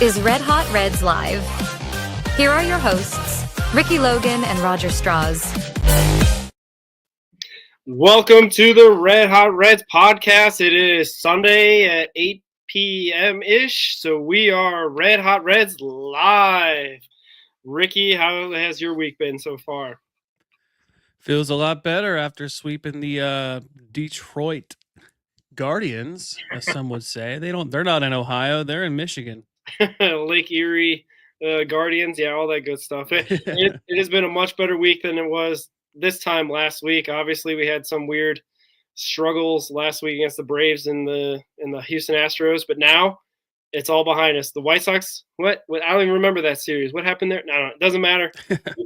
is Red Hot Reds Live. Here are your hosts, Ricky Logan and Roger Strauss. Welcome to the Red Hot Reds podcast. It is Sunday at 8 p.m.-ish, so we are Red Hot Reds Live. Ricky, how has your week been so far? Feels a lot better after sweeping the Detroit Guardians, as some would say. They're not in Ohio, they're in Michigan. Lake Erie Guardians, yeah, all that good stuff. It has been a much better week than it was this time last week. Obviously, we had some weird struggles last week against the Braves and the Houston Astros, but now it's all behind us. The White Sox, what? I don't even remember that series. What happened there? No, it doesn't matter.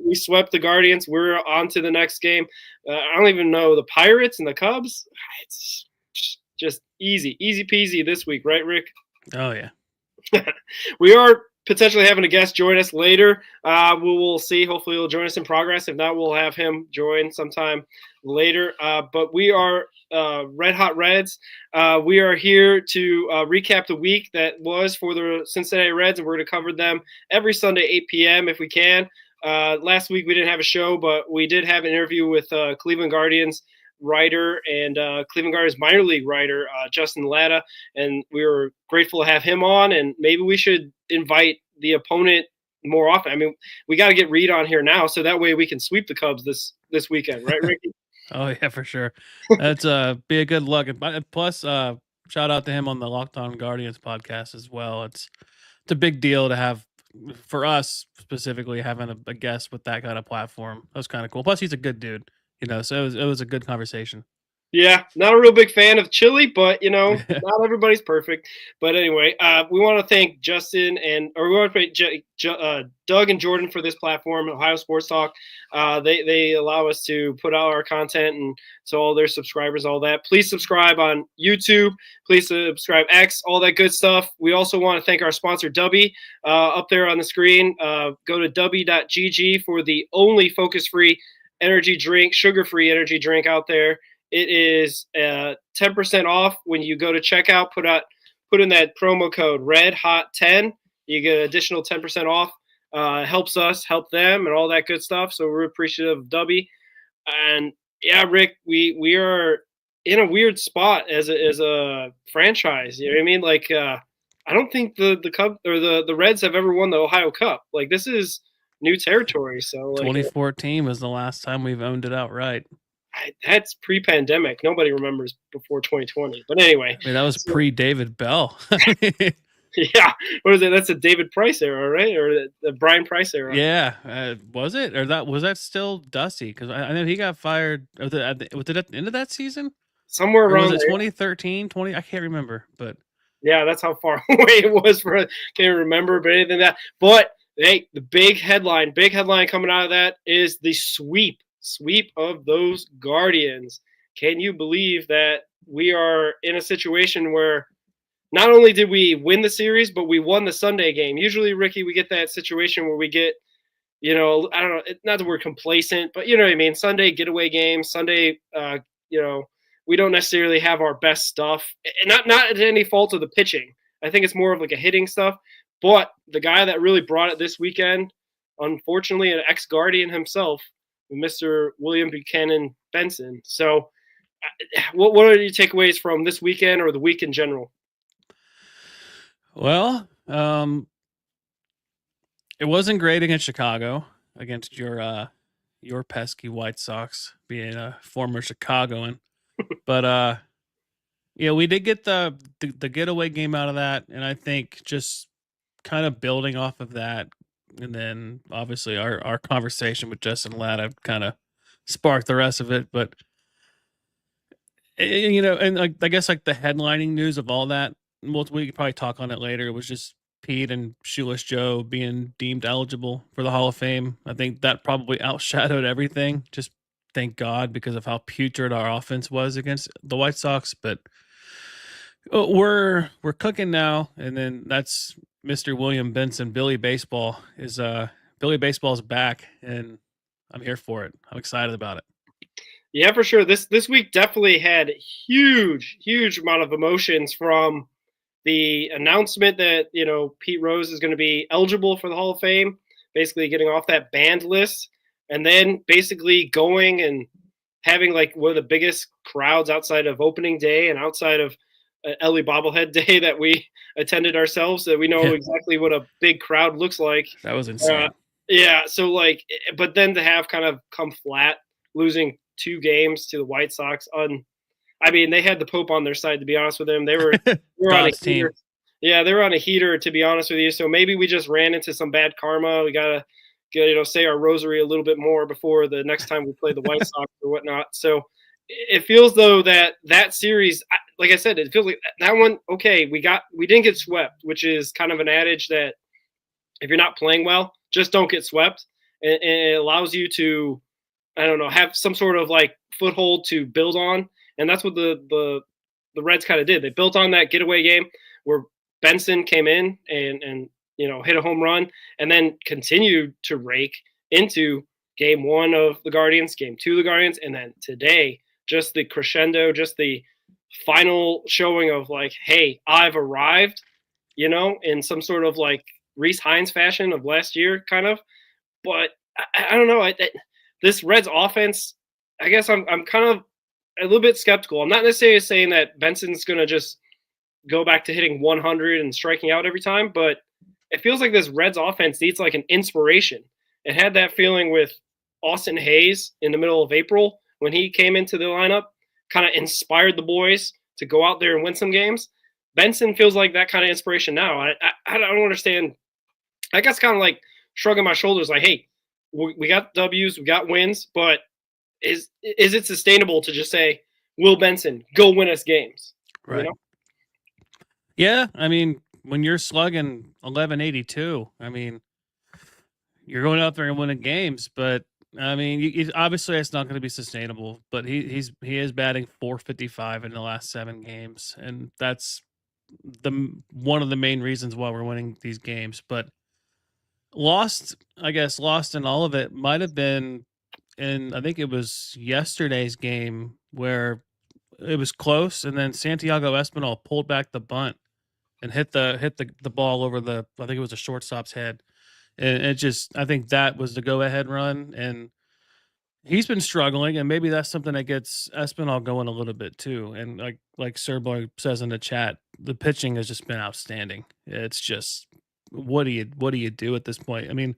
We swept the Guardians. We're on to the next game. I don't even know the Pirates and the Cubs. It's just easy peasy this week, right, Rick? Oh, yeah. We are potentially having a guest join us later. We will see. Hopefully he'll join us in progress. If not, we'll have him join sometime later. But we are Red Hot Reds. We are here to recap the week that was for the Cincinnati Reds, and we're going to cover them every Sunday, 8 p.m. if we can. Last week we didn't have a show, but we did have an interview with Cleveland Guardians writer and Cleveland Guardians minor league writer Justin Latta, and we were grateful to have him on. And maybe we should invite the opponent more often. I mean, we got to get Reed on here now, so that way we can sweep the Cubs this weekend, right, Ricky? Oh, yeah, for sure. That's be a good look. And plus, shout out to him on the Locked On Guardians podcast as well. It's a big deal to have, for us specifically, having a guest with that kind of platform. That was kind of cool. Plus, he's a good dude, so it was a good conversation. Yeah, not a real big fan of chili, but not everybody's perfect. But anyway, we want to thank Justin we want to thank Doug and Jordan for this platform, Ohio Sports Talk. They allow us to put out our content, and so all their subscribers, all that. Please subscribe on YouTube. Please subscribe X, all that good stuff. We also want to thank our sponsor, Dubby, up there on the screen. Go to dubby.gg for the only focus-free energy drink, sugar-free energy drink out there. It is 10% off when you go to checkout. Put in that promo code REDHOT10. You get an additional 10% off. Helps us, help them, and all that good stuff. So we're appreciative of Dubby. And yeah, Rick, we are in a weird spot as a franchise. You know what I mean? Like I don't think the Cubs or the Reds have ever won the Ohio Cup. Like this is new territory. So 2014 was the last time we've owned it outright. That's pre-pandemic. Nobody remembers before 2020. But anyway. I mean, that was pre-David Bell. Yeah. What is it? That's a David Price era, right? Or the Brian Price era. Yeah. Was it? Or was that still Dusty? Because I know he got fired. Was it at the end of that season? Somewhere around was it 2013, 20? I can't remember. But yeah, that's how far away it was. Can't remember, but anything that. But, hey, the big headline coming out of that is the sweep of those Guardians. Can you believe that we are in a situation where not only did we win the series, but we won the Sunday game? Usually, Ricky, we get that situation where we get, I don't know, not that we're complacent, but you know what I mean? Sunday getaway game, Sunday, we don't necessarily have our best stuff. And not at any fault of the pitching. I think it's more of like a hitting stuff. But the guy that really brought it this weekend, unfortunately, an ex-Guardian himself, Mr. William Buchanan Benson. So what are your takeaways from this weekend or the week in general? Well, it wasn't great against Chicago, against your pesky White Sox, being a former Chicagoan. But we did get the getaway game out of that, and I think just kind of building off of that. And then obviously our conversation with Justin Latta kind of sparked the rest of it. But, and I guess like the headlining news of all that, we could probably talk on it later. It was just Pete and Shoeless Joe being deemed eligible for the Hall of Fame. I think that probably outshadowed everything. Just thank God, because of how putrid our offense was against the White Sox. But we're cooking now. And then that's Mr. William Benson. Billy Baseball is back, and I'm here for it. I'm excited about it. Yeah, for sure. This week definitely had huge amount of emotions from the announcement that, Pete Rose is going to be eligible for the Hall of Fame, basically getting off that banned list, and then basically going and having like one of the biggest crowds outside of opening day and outside of Ellie Bobblehead Day that we attended ourselves, that we know exactly what a big crowd looks like. That was insane. Yeah. So like, but then to have kind of come flat, losing 2 games to the White Sox I mean, they had the Pope on their side, to be honest with them. They were on a heater. Yeah, they were on a heater, to be honest with you. So maybe we just ran into some bad karma. We gotta say our rosary a little bit more before the next time we play the White Sox or whatnot. So it feels though that series, like I said, it feels like that one. Okay, we didn't get swept, which is kind of an adage that if you're not playing well, just don't get swept, and it allows you to, I don't know, have some sort of like foothold to build on. And that's what the Reds kind of did. They built on that getaway game where Benson came in and hit a home run, and then continued to rake into game 1 of the Guardians, game 2 of the Guardians, and then today, just the crescendo, just the final showing of like, hey, I've arrived, in some sort of like Reese Hines fashion of last year, kind of. But I don't know. This Reds offense, I guess I'm kind of a little bit skeptical. I'm not necessarily saying that Benson's going to just go back to hitting 100 and striking out every time, but it feels like this Reds offense needs like an inspiration. It had that feeling with Austin Hayes in the middle of April when he came into the lineup, kind of inspired the boys to go out there and win some games. Benson feels like that kind of inspiration now. I don't understand. I guess kind of like shrugging my shoulders like, hey, we got W's, we got wins, but is it sustainable to just say, Will Benson, go win us games? Right. Yeah, I mean, when you're slugging 1182, I mean, you're going out there and winning games, but I mean, obviously it's not going to be sustainable. But he is batting .455 in the last 7 games, and that's one of the main reasons why we're winning these games. But lost in all of it might have been in, I think it was yesterday's game where it was close, and then Santiago Espinal pulled back the bunt and hit the ball over I think it was the shortstop's head. And it just, I think that was the go-ahead run, and he's been struggling, and maybe that's something that gets Espinal going a little bit too. And like Sir Boy says in the chat, the pitching has just been outstanding. It's just, what do you do at this point? I mean,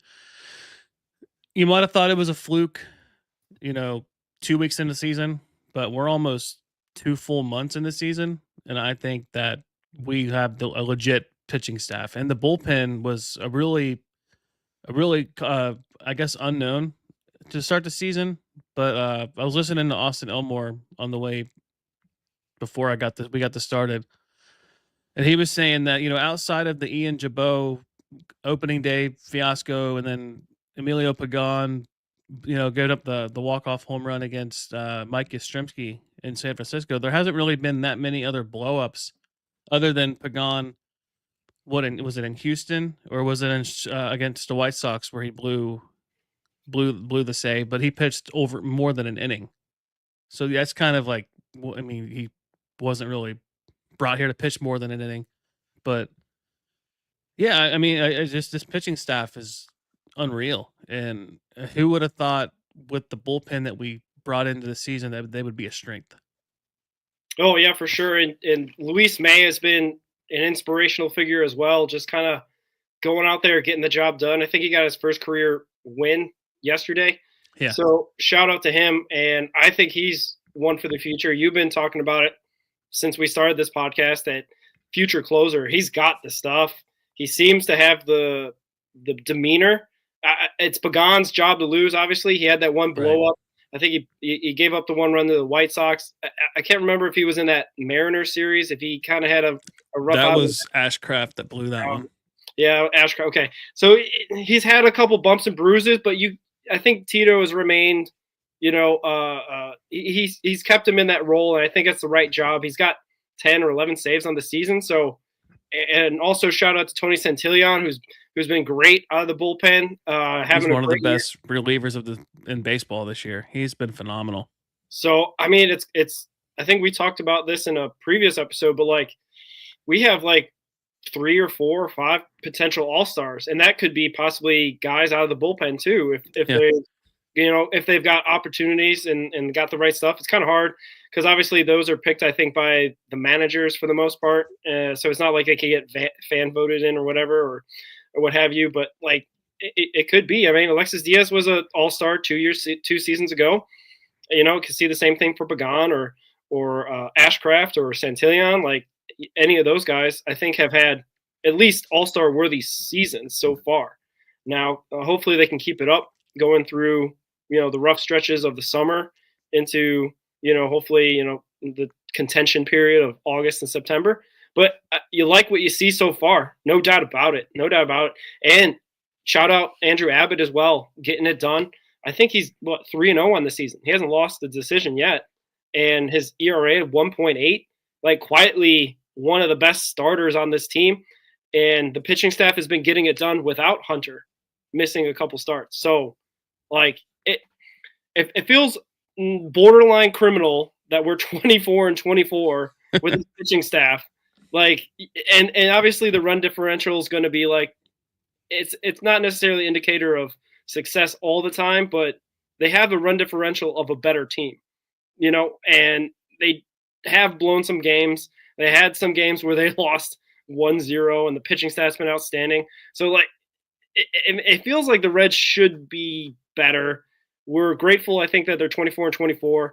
you might have thought it was a fluke, 2 weeks into the season, but we're almost 2 full months in the season, and I think that we have a legit pitching staff, and the bullpen was a really I guess unknown to start the season. But I was listening to Austin Elmore on the way before we got this started, and he was saying that outside of the Ian Jabot opening day fiasco, and then Emilio Pagan, gave up the walk-off home run against Mike Yastrzemski in San Francisco, there hasn't really been that many other blow-ups other than Pagan. Was it in Houston, or was it in against the White Sox where he blew the save, but he pitched over more than an inning. So that's kind of like, I mean, he wasn't really brought here to pitch more than an inning, but yeah, I mean, just this pitching staff is unreal. And who would have thought with the bullpen that we brought into the season that they would be a strength? Oh yeah, for sure. And Luis May has been an inspirational figure as well, just kind of going out there, getting the job done. I think he got his first career win yesterday. Yeah. So shout out to him. And I think he's one for the future. You've been talking about it since we started this podcast, that future closer. He's got the stuff. He seems to have the demeanor. It's Pagan's job to lose, obviously. He had that one blow up. I think he gave up the one run to the White Sox. I can't remember if he was in that Mariners series, if he kind of had a rough That was Ashcraft that blew that one. Yeah, Ashcraft. Okay. So he's had a couple bumps and bruises, but I think Tito has remained, he's kept him in that role, and I think it's the right job. He's got 10 or 11 saves on the season. So, and also shout out to Tony Santillan, who's been great out of the bullpen. He's one of the best relievers in baseball this year. He's been phenomenal. So, I mean, it's I think we talked about this in a previous episode, but like we have like 3 or 4 or 5 potential all-stars, and that could be possibly guys out of the bullpen too if Yeah. they if they've got opportunities and got the right stuff. It's kind of hard because obviously those are picked, I think, by the managers for the most part. So it's not like they can get fan voted in or whatever or what have you. But like it could be. I mean, Alexis Diaz was an all-star 2 seasons ago. Could see the same thing for Pagan or Ashcraft or Santillan. Like any of those guys, I think have had at least all-star worthy seasons so far. Now, hopefully they can keep it up going through the rough stretches of the summer into hopefully the contention period of August and September. But you like what you see so far, no doubt about it. And shout out Andrew Abbott as well, getting it done. I think he's 3-0 on the season. He hasn't lost the decision yet, and his ERA of 1.8, like quietly one of the best starters on this team. And the pitching staff has been getting it done without Hunter missing a couple starts. So, like it feels borderline criminal that we're 24-24 with the pitching staff. Like, and obviously the run differential is going to be like, it's not necessarily an indicator of success all the time, but they have the run differential of a better team, and they have blown some games. They had some games where they lost 1-0 and the pitching staff's been outstanding. So like, it feels like the Reds should be better. We're grateful, I think, that they're 24-24,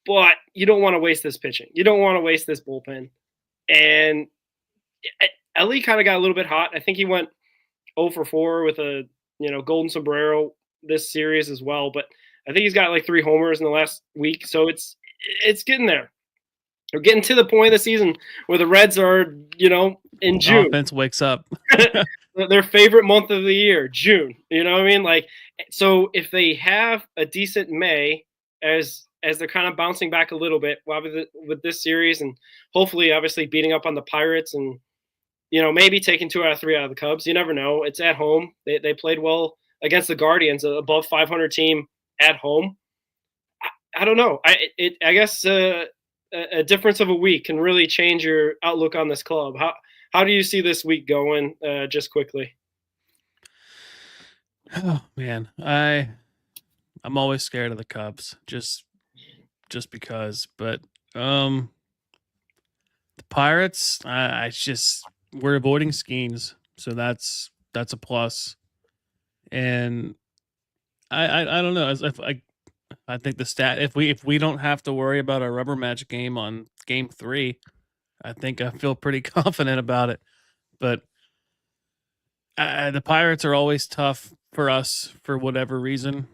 but you don't want to waste this pitching. You don't want to waste this bullpen. And Ellie kind of got a little bit hot. I think he went 0 for 4 with a golden sombrero this series as well. But I think he's got like 3 homers in the last week. So it's getting there. We're getting to the point of the season where the Reds are, in June. Offense wakes up. Their favorite month of the year, June. You know what I mean? Like, so if they have a decent May as they're kind of bouncing back a little bit with this series and hopefully obviously beating up on the Pirates and, maybe taking 2 out of 3 out of the Cubs. You never know. It's at home. They played well against the Guardians, above 500 team at home. I don't know. I guess a difference of a week can really change your outlook on this club. How do you see this week going? Just quickly. Oh man, I'm always scared of the Cubs, just because. But the Pirates, we're avoiding Skeens, so that's a plus. And I don't know. I think the stat, if we don't have to worry about a rubber match game on game 3, I think I feel pretty confident about it. But the Pirates are always tough for us for whatever reason.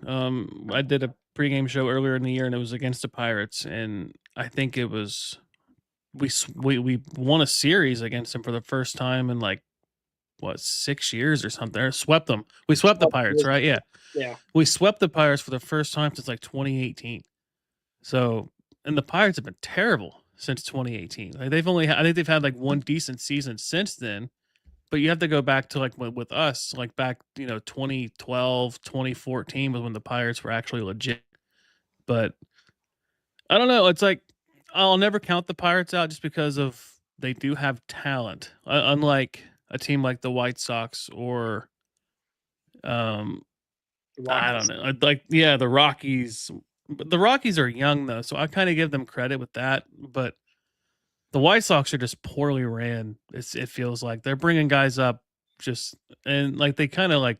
I did a pregame show earlier in the year, and it was against the Pirates, and I think it was we won a series against them for the first time in 6 years or something. Or swept them. We swept the Pirates, right? Yeah. Yeah. We swept the Pirates for the first time since 2018. So, and the Pirates have been terrible since 2018. I think they've had one decent season since then. But you have to go back to with us, back 2012, 2014 was when the Pirates were actually legit. But I don't know. It's I'll never count the Pirates out just because they do have talent, unlike a team like the White Sox or I don't know, the Rockies. The Rockies are young though, so I kind of give them credit with that. But the White Sox are just poorly ran. It feels like they're bringing guys up and they kind of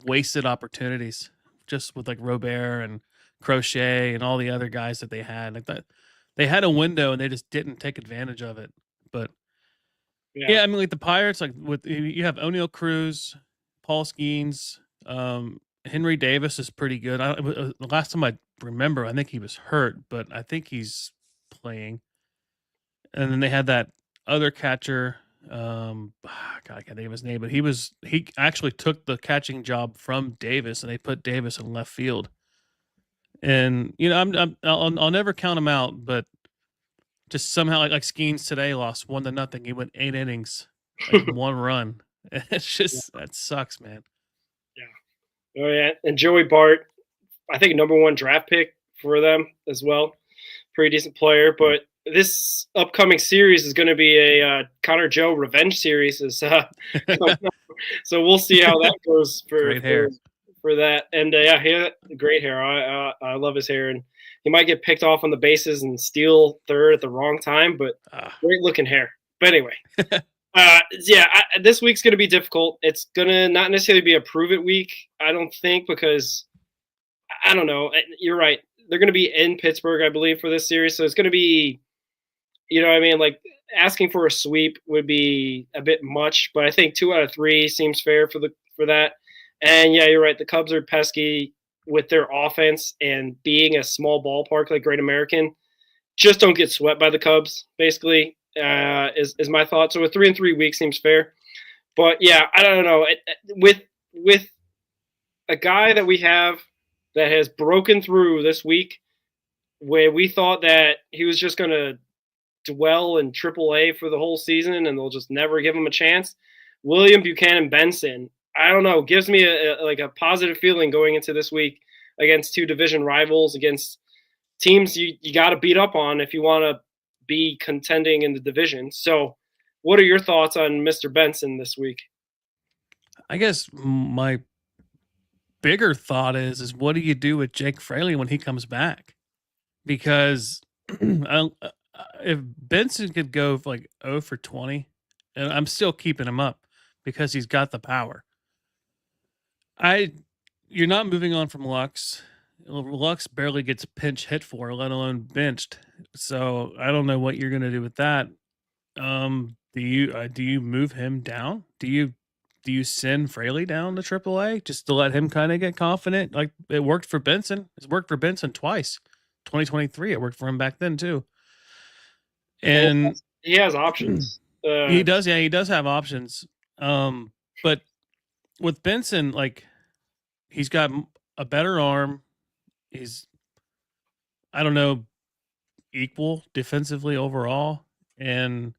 wasted opportunities just with Robert and Crochet and all the other guys that they had. That they had a window and they just didn't take advantage of it. But yeah I mean the Pirates, with you have O'Neal Cruz, Paul Skeens, Henry Davis is pretty good. The last time I remember, I think he was hurt, but I think he's playing. And then they had that other catcher. God, I can't think of his name, but he actually took the catching job from Davis, and they put Davis in left field. And I'll never count him out, but just somehow like Skeens today lost 1-0. He went 8 innings, 1 run. It's just that sucks, man. Yeah. Oh yeah, and Joey Bart, I think #1 draft pick for them as well. Pretty decent player, but this upcoming series is going to be a Connor Joe revenge series. So we'll see how that goes Great hair. for that. And yeah, he had great hair. I love his hair, and he might get picked off on the bases and steal third at the wrong time, but great looking hair. But anyway, this week's going to be difficult. It's going to not necessarily be a prove it week, I don't think, because I don't know. You're right. They're going to be in Pittsburgh, I believe, for this series. So it's going to be, you know what I mean? Like asking for a sweep would be a bit much, but I think 2 out of 3 seems fair for that. And yeah, you're right. The Cubs are pesky with their offense, and being a small ballpark like Great American, just don't get swept by the Cubs, basically, is my thought. So a 3-3 week seems fair. But yeah, I don't know. With a guy that we have that has broken through this week, where we thought that he was just going to dwell in AAA for the whole season and they'll just never give him a chance. William Buchanan Benson, I don't know, gives me a positive feeling going into this week against 2 division rivals, against teams you got to beat up on if you want to be contending in the division. So what are your thoughts on Mr. Benson this week? I guess my bigger thought is what do you do with Jake Fraley when he comes back? Because if Benson could go like 0 for 20, and I'm still keeping him up because he's got the power. You're not moving on from Lux. Lux barely gets pinch hit for, let alone benched. So I don't know what you're going to do with that. Do you move him down? Do you send Fraley down to AAA just to let him kind of get confident? Like it worked for Benson. It's worked for Benson twice. 2023, it worked for him back then too. And he has options. He does, yeah, he does have options. But with Benson, like he's got a better arm. He's, I don't know, equal defensively overall, and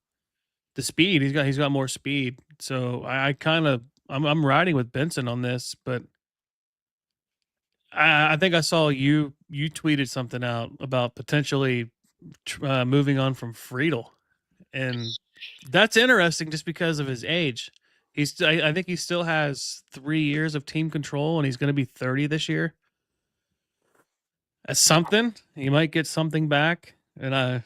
the speed he's got more speed. So I'm riding with Benson on this, but I think I saw you tweeted something out about potentially moving on from Friedel, and that's interesting just because of his age. I think he still has 3 years of team control, and he's going to be 30 this year. That's something. He might get something back, and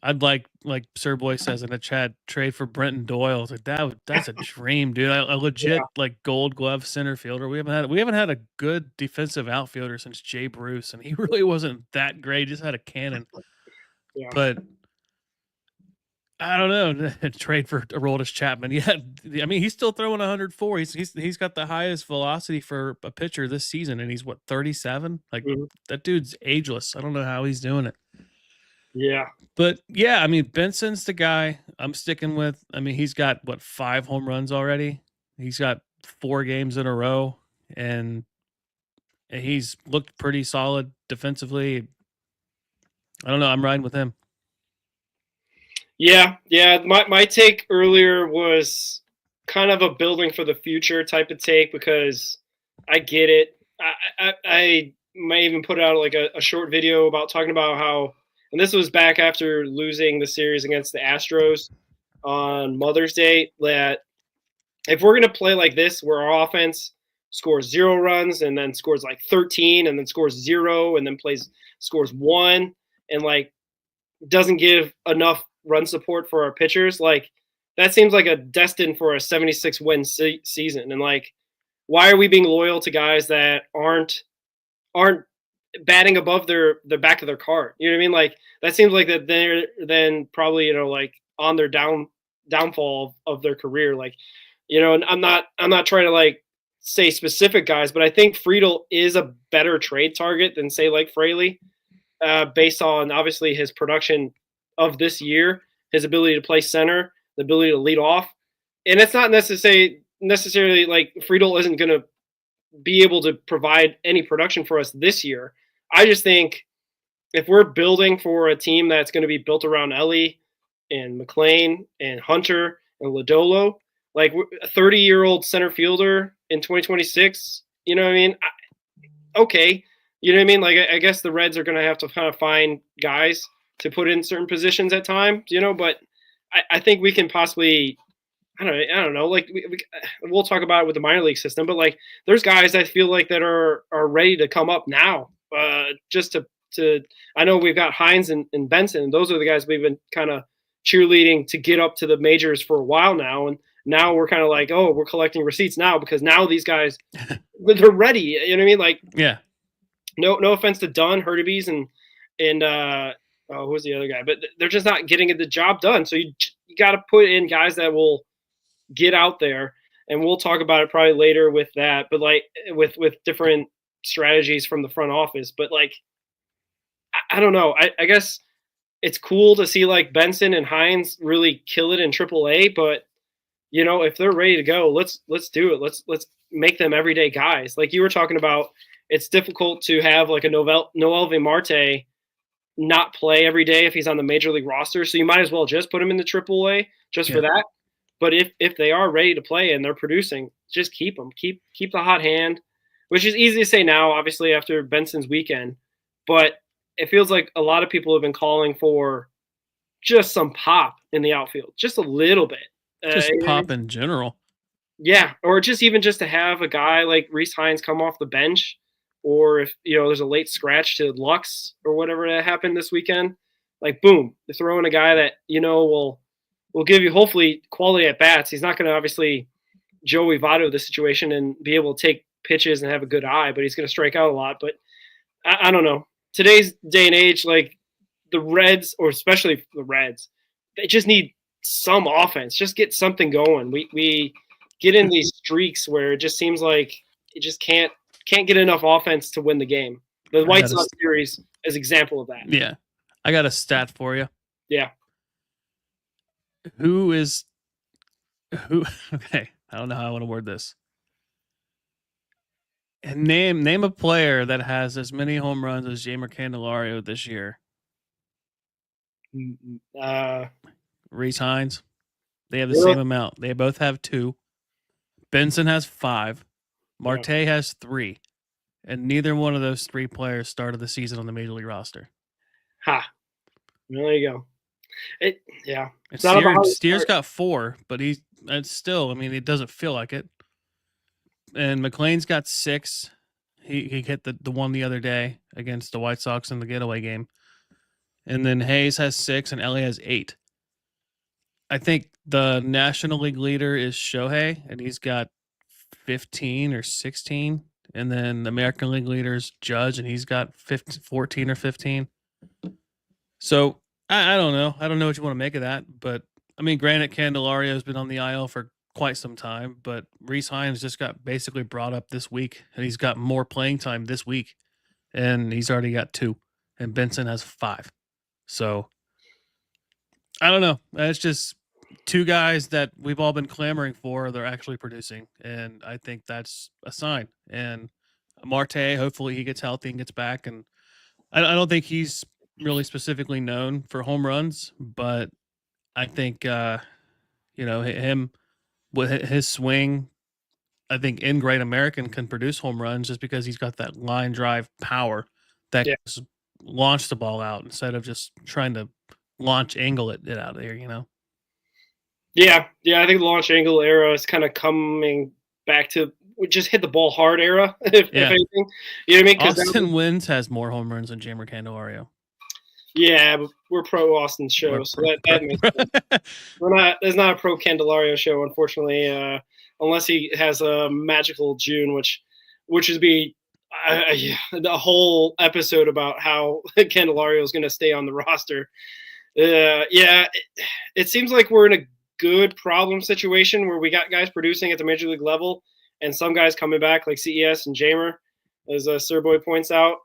I'd like Sir Boy says in the chat, trade for Brenton Doyle. Like that's a dream, dude. A legit like Gold Glove center fielder. We haven't had a good defensive outfielder since Jay Bruce, and he really wasn't that great. He just had a cannon. Yeah. But I don't know. Trade for Aroldis Chapman. Yeah, I mean he's still throwing 104. He's got the highest velocity for a pitcher this season, and he's what 37. Like that dude's ageless. I don't know how he's doing it. Yeah. But yeah, I mean, Benson's the guy I'm sticking with. I mean, he's got 5 home runs already. He's got 4 games in a row, and he's looked pretty solid defensively. I don't know. I'm riding with him. Yeah. My take earlier was kind of a building for the future type of take, because I get it. I may even put out like a short video about talking about how, and this was back after losing the series against the Astros on Mother's Day, that if we're going to play like this, where our offense scores 0 runs and then scores like 13 and then scores 0 and then scores 1 and like doesn't give enough run support for our pitchers, like that seems like a destined for a 76 win season. And like, why are we being loyal to guys that aren't batting above their back of their card? You know what I mean? Like that seems like that they're then probably, like on their downfall of their career. Like, and I'm not trying to like say specific guys, but I think Friedel is a better trade target than say like Fraley, based on obviously his production of this year, his ability to play center, the ability to lead off. And it's not necessarily like Friedel isn't going to be able to provide any production for us this year. I just think if we're building for a team that's going to be built around Ellie and McLean and Hunter and Lodolo, like a 30-year-old center fielder in 2026, you know what I mean? Okay. You know what I mean? Like, I guess the Reds are going to have to kind of find guys to put in certain positions at times, but I think we can possibly, I don't know, like we'll talk about it with the minor league system, but like there's guys I feel like that are ready to come up now, just to I know we've got Hines and Benson, and those are the guys we've been kind of cheerleading to get up to the majors for a while now, and now we're kind of like, oh, we're collecting receipts now because now these guys they're ready. You know what I mean? Like, yeah. No offense to Dunn, Hurtubise, and who's the other guy? But they're just not getting the job done. So you got to put in guys that will get out there, and we'll talk about it probably later with that. But like with different strategies from the front office. But like, I don't know. I guess it's cool to see like Benson and Hines really kill it in AAA. But if they're ready to go, let's do it. Let's make them everyday guys. Like you were talking about. It's difficult to have like a Noelvi Marte not play every day if he's on the major league roster. So you might as well just put him in the AAA just for that. But if they are ready to play and they're producing, just keep them. Keep the hot hand, which is easy to say now, obviously after Benson's weekend. But it feels like a lot of people have been calling for just some pop in the outfield, just a little bit. Just pop in general. Yeah, or just to have a guy like Reese Hines come off the bench. Or if, there's a late scratch to Lux or whatever that happened this weekend, like, boom, you throw in a guy that, will give you hopefully quality at bats. He's not going to obviously Joey Votto the situation and be able to take pitches and have a good eye, but he's going to strike out a lot. But I don't know. Today's day and age, like the Reds, or especially the Reds, they just need some offense. Just get something going. We get in these streaks where it just seems like it just can't get enough offense to win the game. The White Sox series is an example of that. Yeah. I got a stat for you. Yeah. Okay. I don't know how I want to word this. Name a player that has as many home runs as Jeimer Candelario this year. Reese Hines. They have the same amount. They both have 2. Benson has 5. Marte has 3, and neither one of those 3 players started the season on the major league roster. Ha! Well, there you go. Steer's got 4, but it's still. I mean, it doesn't feel like it. And McLean's got 6. He hit the one the other day against the White Sox in the getaway game, and then Hayes has 6, and Ellie has 8. I think the National League leader is Shohei, and he's got 15 or 16, and then the American League leader's Judge, and he's got 14 or 15. So I don't know. I don't know what you want to make of that, but I mean, granted, Candelario's been on the IL for quite some time, but Reese Hines just got basically brought up this week, and he's got more playing time this week, and he's already got 2, and Benson has 5. So I don't know. It's just 2 guys that we've all been clamoring for. They're actually producing, and I think that's a sign. And Marte, hopefully he gets healthy and gets back. And I don't think he's really specifically known for home runs, but I think him with his swing, I think in Great American can produce home runs just because he's got that line drive power that can launch the ball out instead of just trying to launch angle it out of there, Yeah, I think the launch angle era is kind of coming back to just hit the ball hard era, if anything. You know what I mean? Austin Wynns has more home runs than Jeimer Candelario. Yeah, but we're pro Austin show, so that makes sense. There's not a pro Candelario show, unfortunately, unless he has a magical June, which would be the whole episode about how Candelario is going to stay on the roster. It seems like we're in a good problem situation where we got guys producing at the major league level and some guys coming back like CES and Jeimer, as Sir Boy points out.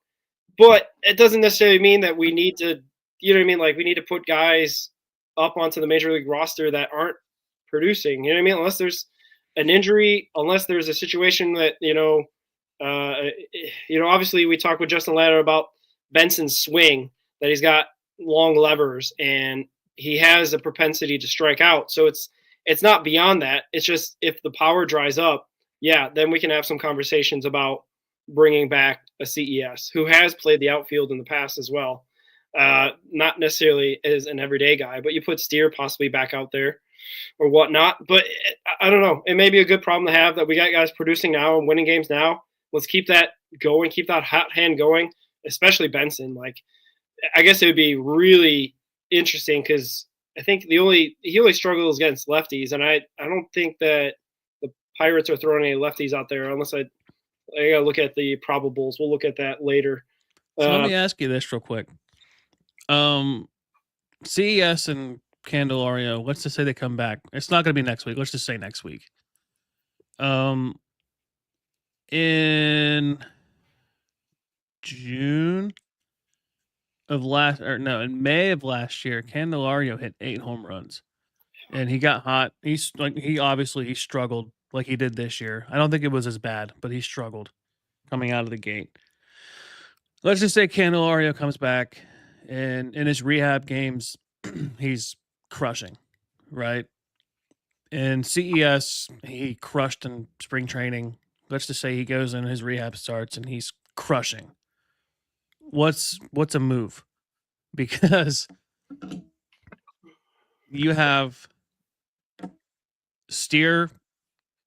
But it doesn't necessarily mean that we need to, like we need to put guys up onto the major league roster that aren't producing, unless there's an injury, unless there's a situation that, obviously we talked with Justin Ladder about Benson's swing, that he's got long levers and he has a propensity to strike out. So it's not beyond that. It's just if the power dries up, then we can have some conversations about bringing back a CES who has played the outfield in the past as well. Not necessarily as an everyday guy, but you put Steer possibly back out there or whatnot. But I don't know. It may be a good problem to have that we got guys producing now and winning games now. Let's keep that going, keep that hot hand going, especially Benson. Like, I guess it would be really interesting because I think he only struggles against lefties, and I don't think that the Pirates are throwing any lefties out there unless I gotta look at the probables. We'll look at that later. So let me ask you this real quick. CES and Candelario, let's just say they come back. It's not going to be next week. Let's just say next week. In June of in May of last year, Candelario hit 8 home runs, and he got hot. He struggled like he did this year. I don't think it was as bad, but he struggled coming out of the gate. Let's just say Candelario comes back, and in his rehab games, he's crushing, right? In CES, he crushed in spring training. Let's just say he goes in, his rehab starts, and he's crushing. What's a move? Because you have Steer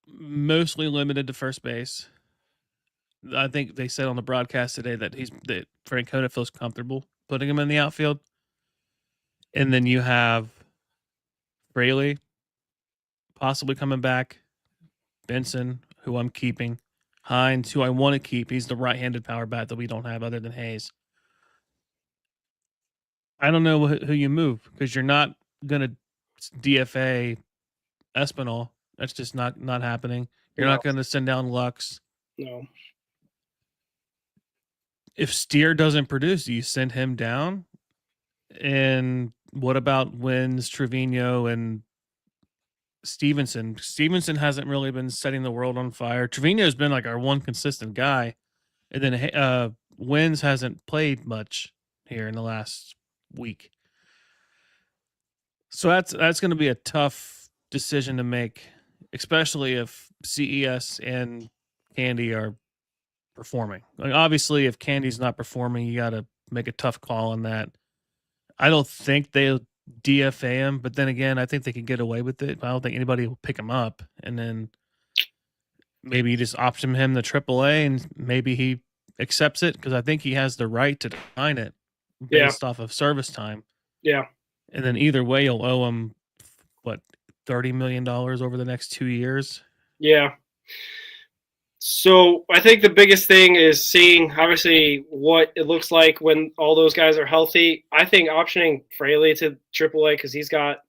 mostly limited to first base. I think they said on the broadcast today that Francona feels comfortable putting him in the outfield. And then you have Fraley possibly coming back, Benson, who I'm keeping, Hines, who I want to keep. He's the right-handed power bat that we don't have other than Hayes. I don't know who you move because you're not going to DFA Espinal. That's just not happening. You're not going to send down Lux. No. If Steer doesn't produce, do you send him down? And what about Wins, Trevino, and Stevenson? Stevenson hasn't really been setting the world on fire. Trevino's been like our one consistent guy. And then Wins hasn't played much here in the last week. So that's going to be a tough decision to make, especially if CES and Candy are performing. Like, obviously, if Candy's not performing, you got to make a tough call on that. I don't think they'll DFA him, but then again, I think they can get away with it. I don't think anybody will pick him up, and then maybe you just option him to AAA, and maybe he accepts it because I think he has the right to decline it based off of service time. Yeah. And then either way, you'll owe him, what, $30 million over the next 2 years? Yeah. So I think the biggest thing is seeing, obviously, what it looks like when all those guys are healthy. I think optioning Fraley to AAA because he's got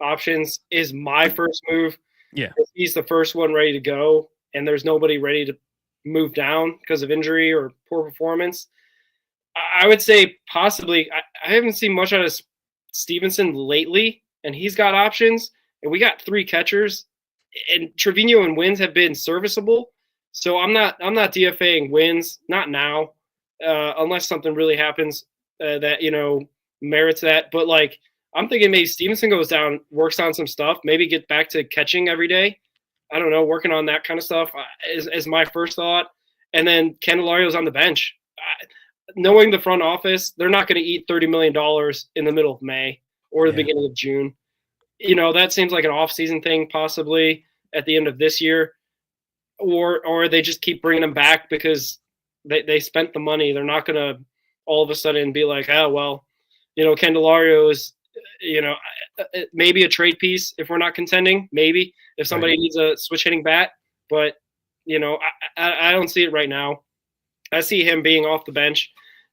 options is my first move. Yeah. He's the first one ready to go, and there's nobody ready to move down because of injury or poor performance. I would say possibly I haven't seen much out of Stevenson lately, and he's got options, and we got 3 catchers, and Trevino and Wins have been serviceable. So I'm not DFAing Wins, not now, unless something really happens that merits that. But like I'm thinking maybe Stevenson goes down, works on some stuff, maybe get back to catching every day. I don't know, working on that kind of stuff is my first thought. And then Candelario's on the bench. Knowing the front office, they're not going to eat $30 million in the middle of May or the beginning of June. That seems like an off-season thing possibly at the end of this year. Or they just keep bringing them back because they spent the money. They're not going to all of a sudden be like, oh, well, Candelario is, maybe a trade piece if we're not contending, maybe if somebody needs a switch hitting bat. But, I don't see it right now. I see him being off the bench,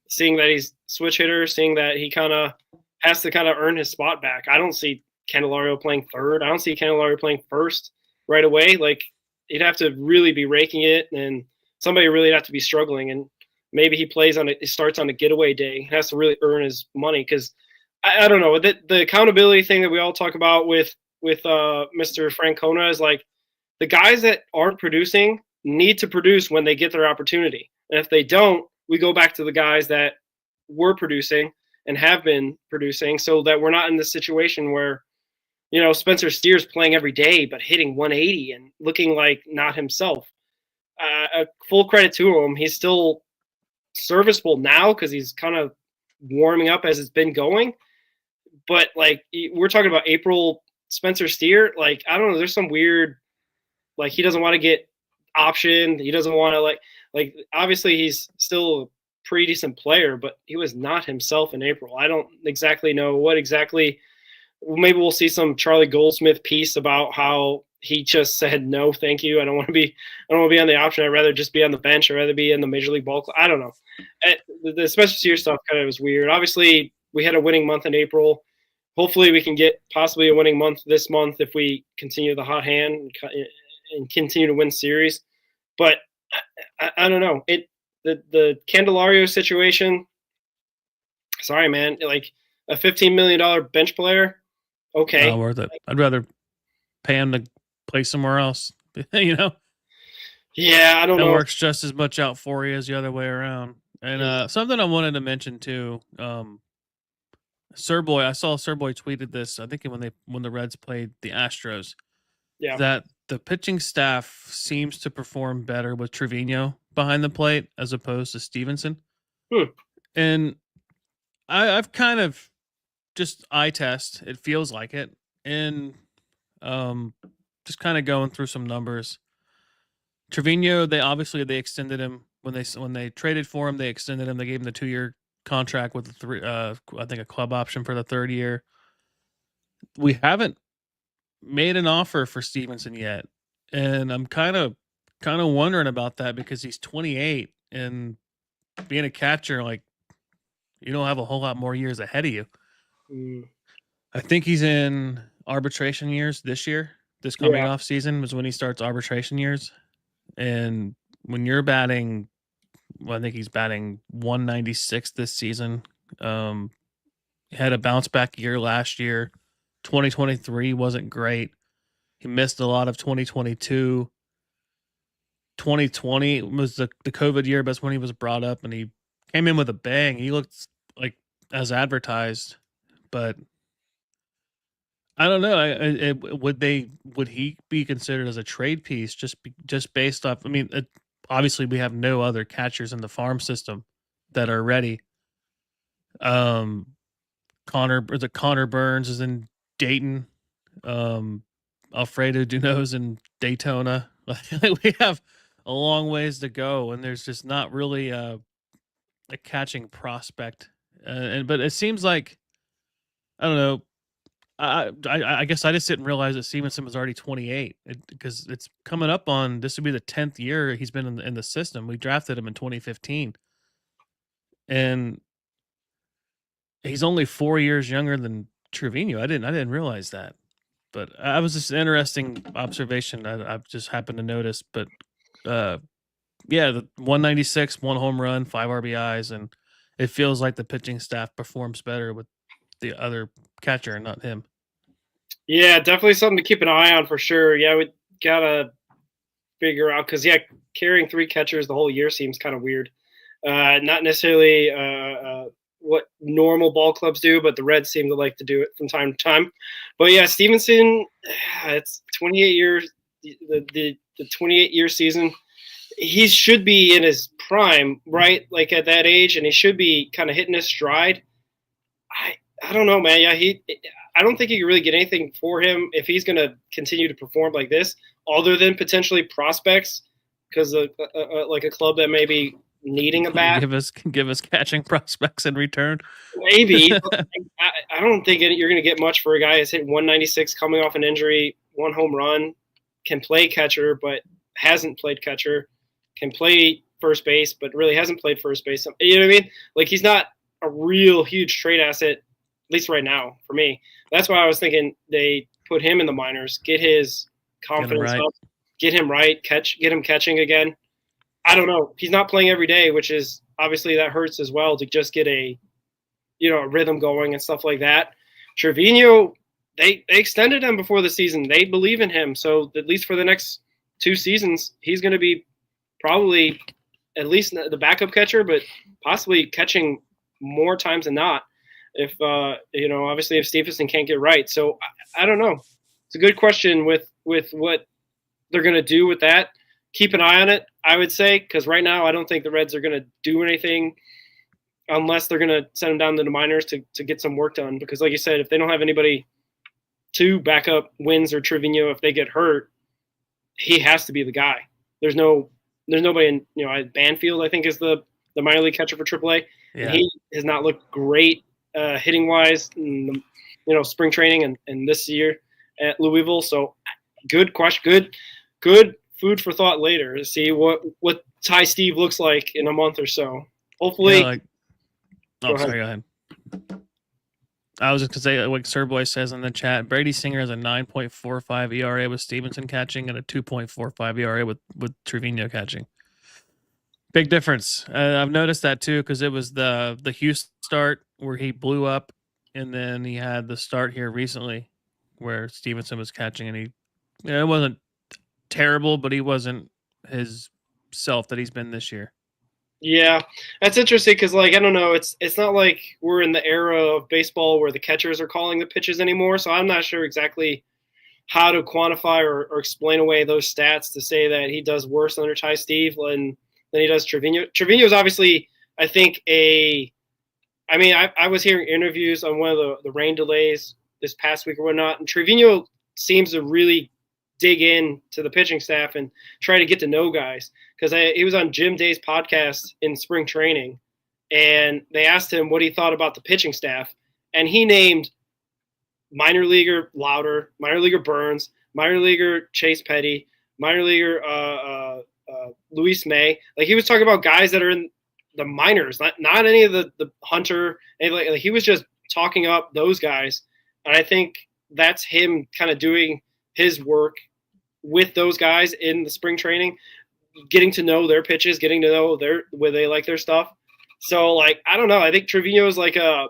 seeing that he's switch hitter, seeing that he kind of has to kind of earn his spot back. I don't see Candelario playing third. I don't see Candelario playing first right away. Like, he'd have to really be raking it, and somebody really have to be struggling. And maybe he starts on a getaway day. He has to really earn his money because I don't know. The accountability thing that we all talk about with Mr. Francona is like the guys that aren't producing need to produce when they get their opportunity. And if they don't, we go back to the guys that were producing and have been producing so that we're not in this situation where Spencer Steer's playing every day, but hitting 180 and looking like not himself. Full credit to him. He's still serviceable now because he's kind of warming up as it's been going. But like we're talking about April Spencer Steer, like I don't know, there's some weird, like he doesn't want to get optioned. He doesn't want to like obviously he's still a pretty decent player, but he was not himself in April. I don't exactly know what exactly. Maybe we'll see some Charlie Goldsmith piece about how he just said no, thank you. I don't want to be on the option. I'd rather just be on the bench. I'd rather be in the Major League Ball Club. I don't know. The Spencer Steer stuff kind of was weird. Obviously, we had a winning month in April. Hopefully, we can get possibly a winning month this month if we continue the hot hand and continue to win series. But I don't know. The Candelario situation. Sorry, man. Like a $15 million bench player. Okay. Not worth it. I'd rather pay him to play somewhere else. You know. Yeah, I don't know. It works just as much out for you as the other way around. And something I wanted to mention too. Sirboy, I saw Sirboy tweeted this. I think when the Reds played the Astros. Yeah. That the pitching staff seems to perform better with Trevino behind the plate as opposed to Stevenson. And I've kind of just eye test. It feels like it. And just kind of going through some numbers. Trevino, they extended him when they traded for him. They extended him. They gave him the 2-year contract with I think a club option for the 3rd year. We haven't made an offer for Stevenson yet, and I'm kind of wondering about that because he's 28 and being a catcher, like you don't have a whole lot more years ahead of you. I think he's in arbitration years this year. This coming off season was when he starts arbitration years, and when you're batting, well, I think he's batting 196 this season. He had a bounce back year last year. 2023 wasn't great. He missed a lot of 2022. 2020 was the COVID year, but that's when he was brought up and he came in with a bang. He looked like as advertised, but I don't know. Would he be considered as a trade piece just based off? I mean, obviously we have no other catchers in the farm system that are ready. Connor Burns is in Dayton. Alfredo Duno's in Daytona. We have a long ways to go, and there's just not really a catching prospect. But it seems like, I don't know. I guess I just didn't realize that Stevenson was already 28 because it's coming up on, this would be the 10th year he's been in the system. We drafted him in 2015, and he's only 4 years younger than Trevino. I didn't realize that, but I was just an interesting observation I've just happened to notice. But the 196, 1 home run, 5 RBIs, and it feels like the pitching staff performs better with the other catcher and not him. Yeah, definitely something to keep an eye on for sure. Yeah, we gotta figure out because carrying 3 catchers the whole year seems kind of weird. Not necessarily what normal ball clubs do, but the Reds seem to like to do it from time to time. But yeah, Stevenson, it's 28 years, the 28-year season. He should be in his prime, right? Like at that age, and he should be kind of hitting his stride. I don't know, man. Yeah, I don't think you can really get anything for him if he's going to continue to perform like this, other than potentially prospects, because like a club that may be needing a bat. Give us catching prospects in return. Maybe. I don't think you're going to get much for a guy who's hit 196 coming off an injury, 1 home run, can play catcher but hasn't played catcher, can play first base but really hasn't played first base. You know what I mean? Like he's not a real huge trade asset, at least right now for me. That's why I was thinking they put him in the minors, get his confidence up, get him right, get him catching again. I don't know. He's not playing every day, which is obviously that hurts as well to just get a rhythm going and stuff like that. Trevino, they extended him before the season. They believe in him. So at least for the next 2 seasons, he's going to be probably at least the backup catcher, but possibly catching more times than not. If obviously if Stevenson can't get right. So I don't know. It's a good question with what they're going to do with that. Keep an eye on it, I would say, because right now I don't think the Reds are going to do anything unless they're going to send him down to the minors to get some work done. Because like you said, if they don't have anybody to back up Wins or Trevino if they get hurt, he has to be the guy. There's nobody in, Banfield, I think, is the minor league catcher for AAA. Yeah. And he has not looked great hitting wise in spring training and this year at Louisville. So good question. Good food for thought later to see what Ty Steve looks like in a month or so. Hopefully. Yeah, go ahead. I was just going to say, like Sir Boy says in the chat, Brady Singer has a 9.45 ERA with Stevenson catching and a 2.45 ERA with Trevino catching. Big difference. I've noticed that too, because it was the Houston start where he blew up, and then he had the start here recently where Stevenson was catching, and it wasn't terrible, but he wasn't his self that he's been this year. Yeah, that's interesting because, I don't know, it's not like we're in the era of baseball where the catchers are calling the pitches anymore, so I'm not sure exactly how to quantify or explain away those stats to say that he does worse under Ty Steve than he does Trevino. Trevino is obviously, I think, I was hearing interviews on one of the rain delays this past week or whatnot, and Trevino seems to really dig in to the pitching staff and try to get to know guys. Because he was on Jim Day's podcast in spring training, and they asked him what he thought about the pitching staff, and he named minor leaguer Lauder, minor leaguer Burns, minor leaguer Chase Petty, minor leaguer Luis May. Like, he was talking about guys that are in the minors, not any of the Hunter. Like he was just talking up those guys, and I think that's him kind of doing his work with those guys in the spring training, getting to know their pitches, getting to know where they like their stuff. So, I don't know. I think Trevino is like a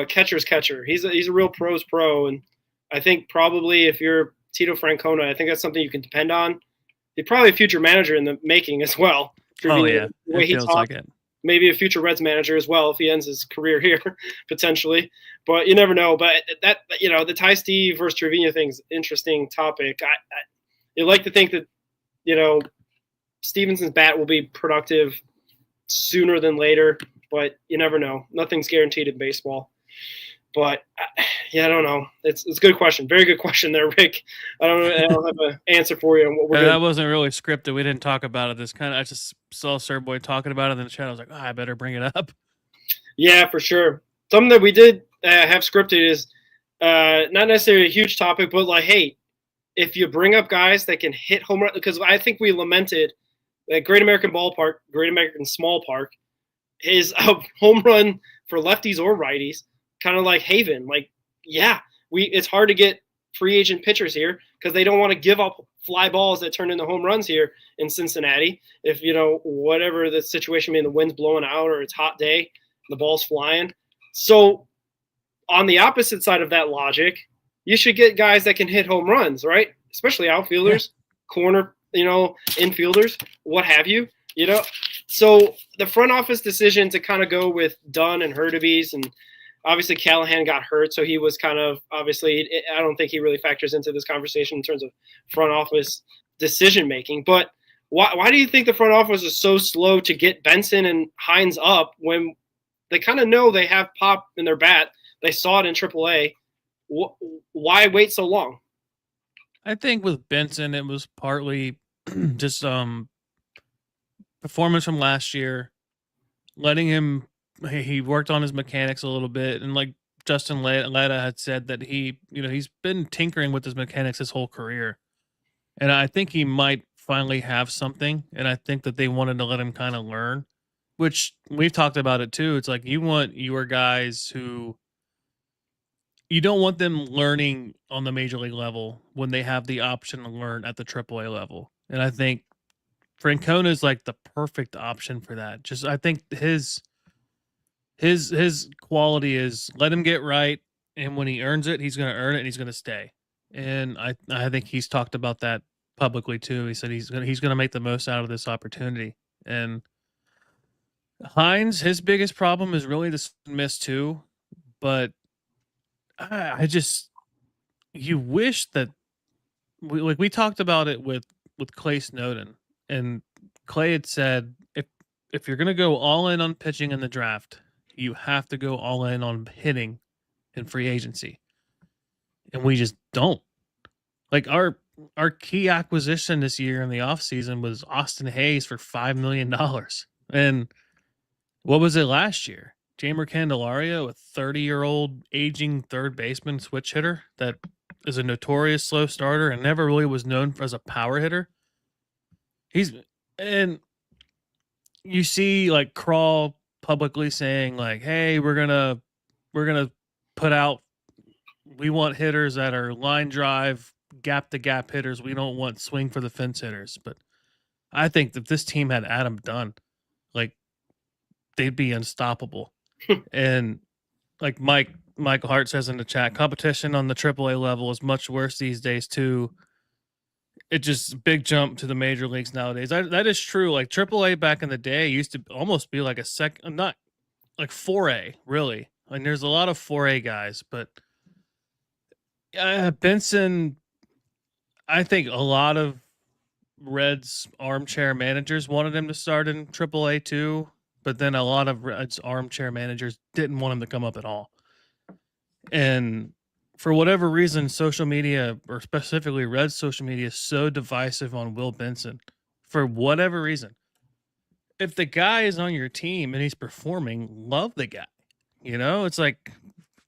catcher's catcher. He's a real pro's pro, and I think probably if you're Tito Francona, I think that's something you can depend on. He's probably a future manager in the making as well. Trevino, yeah, the way he talks, like it. Maybe a future Reds manager as well if he ends his career here, potentially. But you never know. But that, the Ty Steve versus Trevino thing's an interesting topic. You like to think that, Stevenson's bat will be productive sooner than later, but you never know. Nothing's guaranteed in baseball. But I don't know. It's a good question. Very good question there, Rick. I don't have an answer for you on what we're doing. That wasn't really scripted. We didn't talk about it. I just saw Sir Boy talking about it in the chat. I was like, I better bring it up. Yeah, for sure. Something that we did have scripted is not necessarily a huge topic, but hey, if you bring up guys that can hit home run, because I think we lamented that Great American Ballpark, Great American Small Park, is a home run for lefties or righties, kind of like Haven. It's hard to get free agent pitchers here because they don't want to give up fly balls that turn into home runs here in Cincinnati. If, whatever the situation may be, the wind's blowing out or it's a hot day, the ball's flying. So on the opposite side of that logic, you should get guys that can hit home runs, right? Especially outfielders, corner, infielders, what have you, So the front office decision to kind of go with Dunn and Hurtubise, and obviously Callahan got hurt, so he was kind of obviously – I don't think he really factors into this conversation in terms of front office decision-making. But why do you think the front office is so slow to get Benson and Hines up when they kind of know they have pop in their bat? They saw it in AAA. Why wait so long? I think with Benson, it was partly just performance from last year, letting him. He worked on his mechanics a little bit, and like Justin Letta had said that he's been tinkering with his mechanics his whole career, and I think he might finally have something. And I think that they wanted to let him kind of learn, which we've talked about it too. It's like you want your guys who. You don't want them learning on the major league level when they have the option to learn at the AAA level. And I think Francona is like the perfect option for that. Just I think his quality is let him get right, and when he earns it, he's going to earn it and he's going to stay. And I think he's talked about that publicly too. He said he's going to make the most out of this opportunity. And Hines, his biggest problem is really the miss too, but you wish that we talked about it with Clay Snowden, and Clay had said if you're gonna go all in on pitching in the draft, you have to go all in on hitting in free agency, and we just don't. Like our key acquisition this year in the offseason was Austin Hayes for $5 million. And what was it last year? Jamer Candelario, a 30-year-old aging third baseman switch hitter that is a notorious slow starter and never really was known as a power hitter. And you see like Crawl publicly saying like, "Hey, we're gonna put out. We want hitters that are line drive, gap to gap hitters. We don't want swing for the fence hitters." But I think that this team had Adam Dunn, like they'd be unstoppable. And like Michael Hart says in the chat, competition on the AAA level is much worse these days too. It just big jump to the major leagues nowadays. That is true. Like AAA back in the day used to almost be like a second, not like 4A really. Like there's a lot of 4A guys, but Benson, I think a lot of Reds armchair managers wanted him to start in AAA too, but then a lot of Reds armchair managers didn't want him to come up at all. And for whatever reason, social media, or specifically Reds social media, is so divisive on Will Benson. For whatever reason, if the guy is on your team and he's performing, love the guy. You know, it's like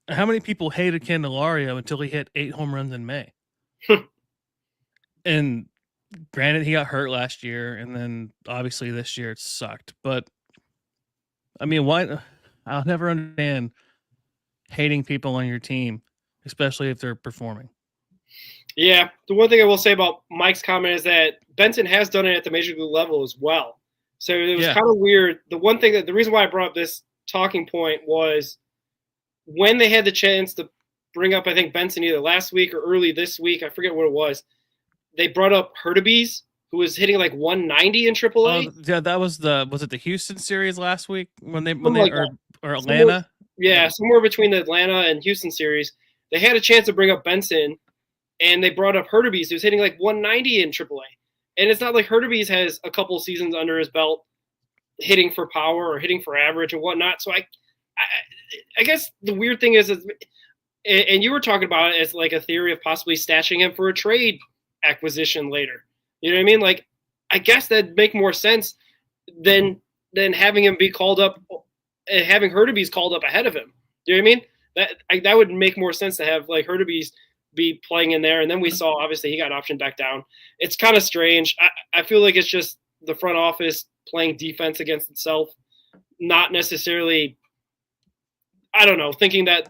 how many people hated Candelario until he hit 8 home runs in May. And granted, he got hurt last year, and then obviously this year it sucked. But I mean, why? I'll never understand hating people on your team, especially if they're performing. Yeah, the one thing I will say about Mike's comment is that Benson has done it at the major league level as well. So it was kind of weird. The reason why I brought up this talking point was when they had the chance to bring up, I think, Benson either last week or early this week, I forget what it was, they brought up Hurtubise, who was hitting like 190 in AAA. Yeah, that was it the Houston series last week when they or Somewhere, Atlanta? somewhere between the Atlanta and Houston series, they had a chance to bring up Benson, and they brought up Hurtubise, who's hitting like 190 in AAA. And it's not like Hurtubise has a couple seasons under his belt hitting for power or hitting for average and whatnot. So I guess the weird thing is, and you were talking about it as like a theory of possibly stashing him for a trade acquisition later. You know what I mean? Like, I guess that'd make more sense than having him be called up, having Hurtubise called up ahead of him. You know what I mean? That would make more sense to have like Hurtubise be playing in there. And then we saw, obviously, he got optioned back down. It's kind of strange. I feel like it's just the front office playing defense against itself, not necessarily, I don't know, thinking that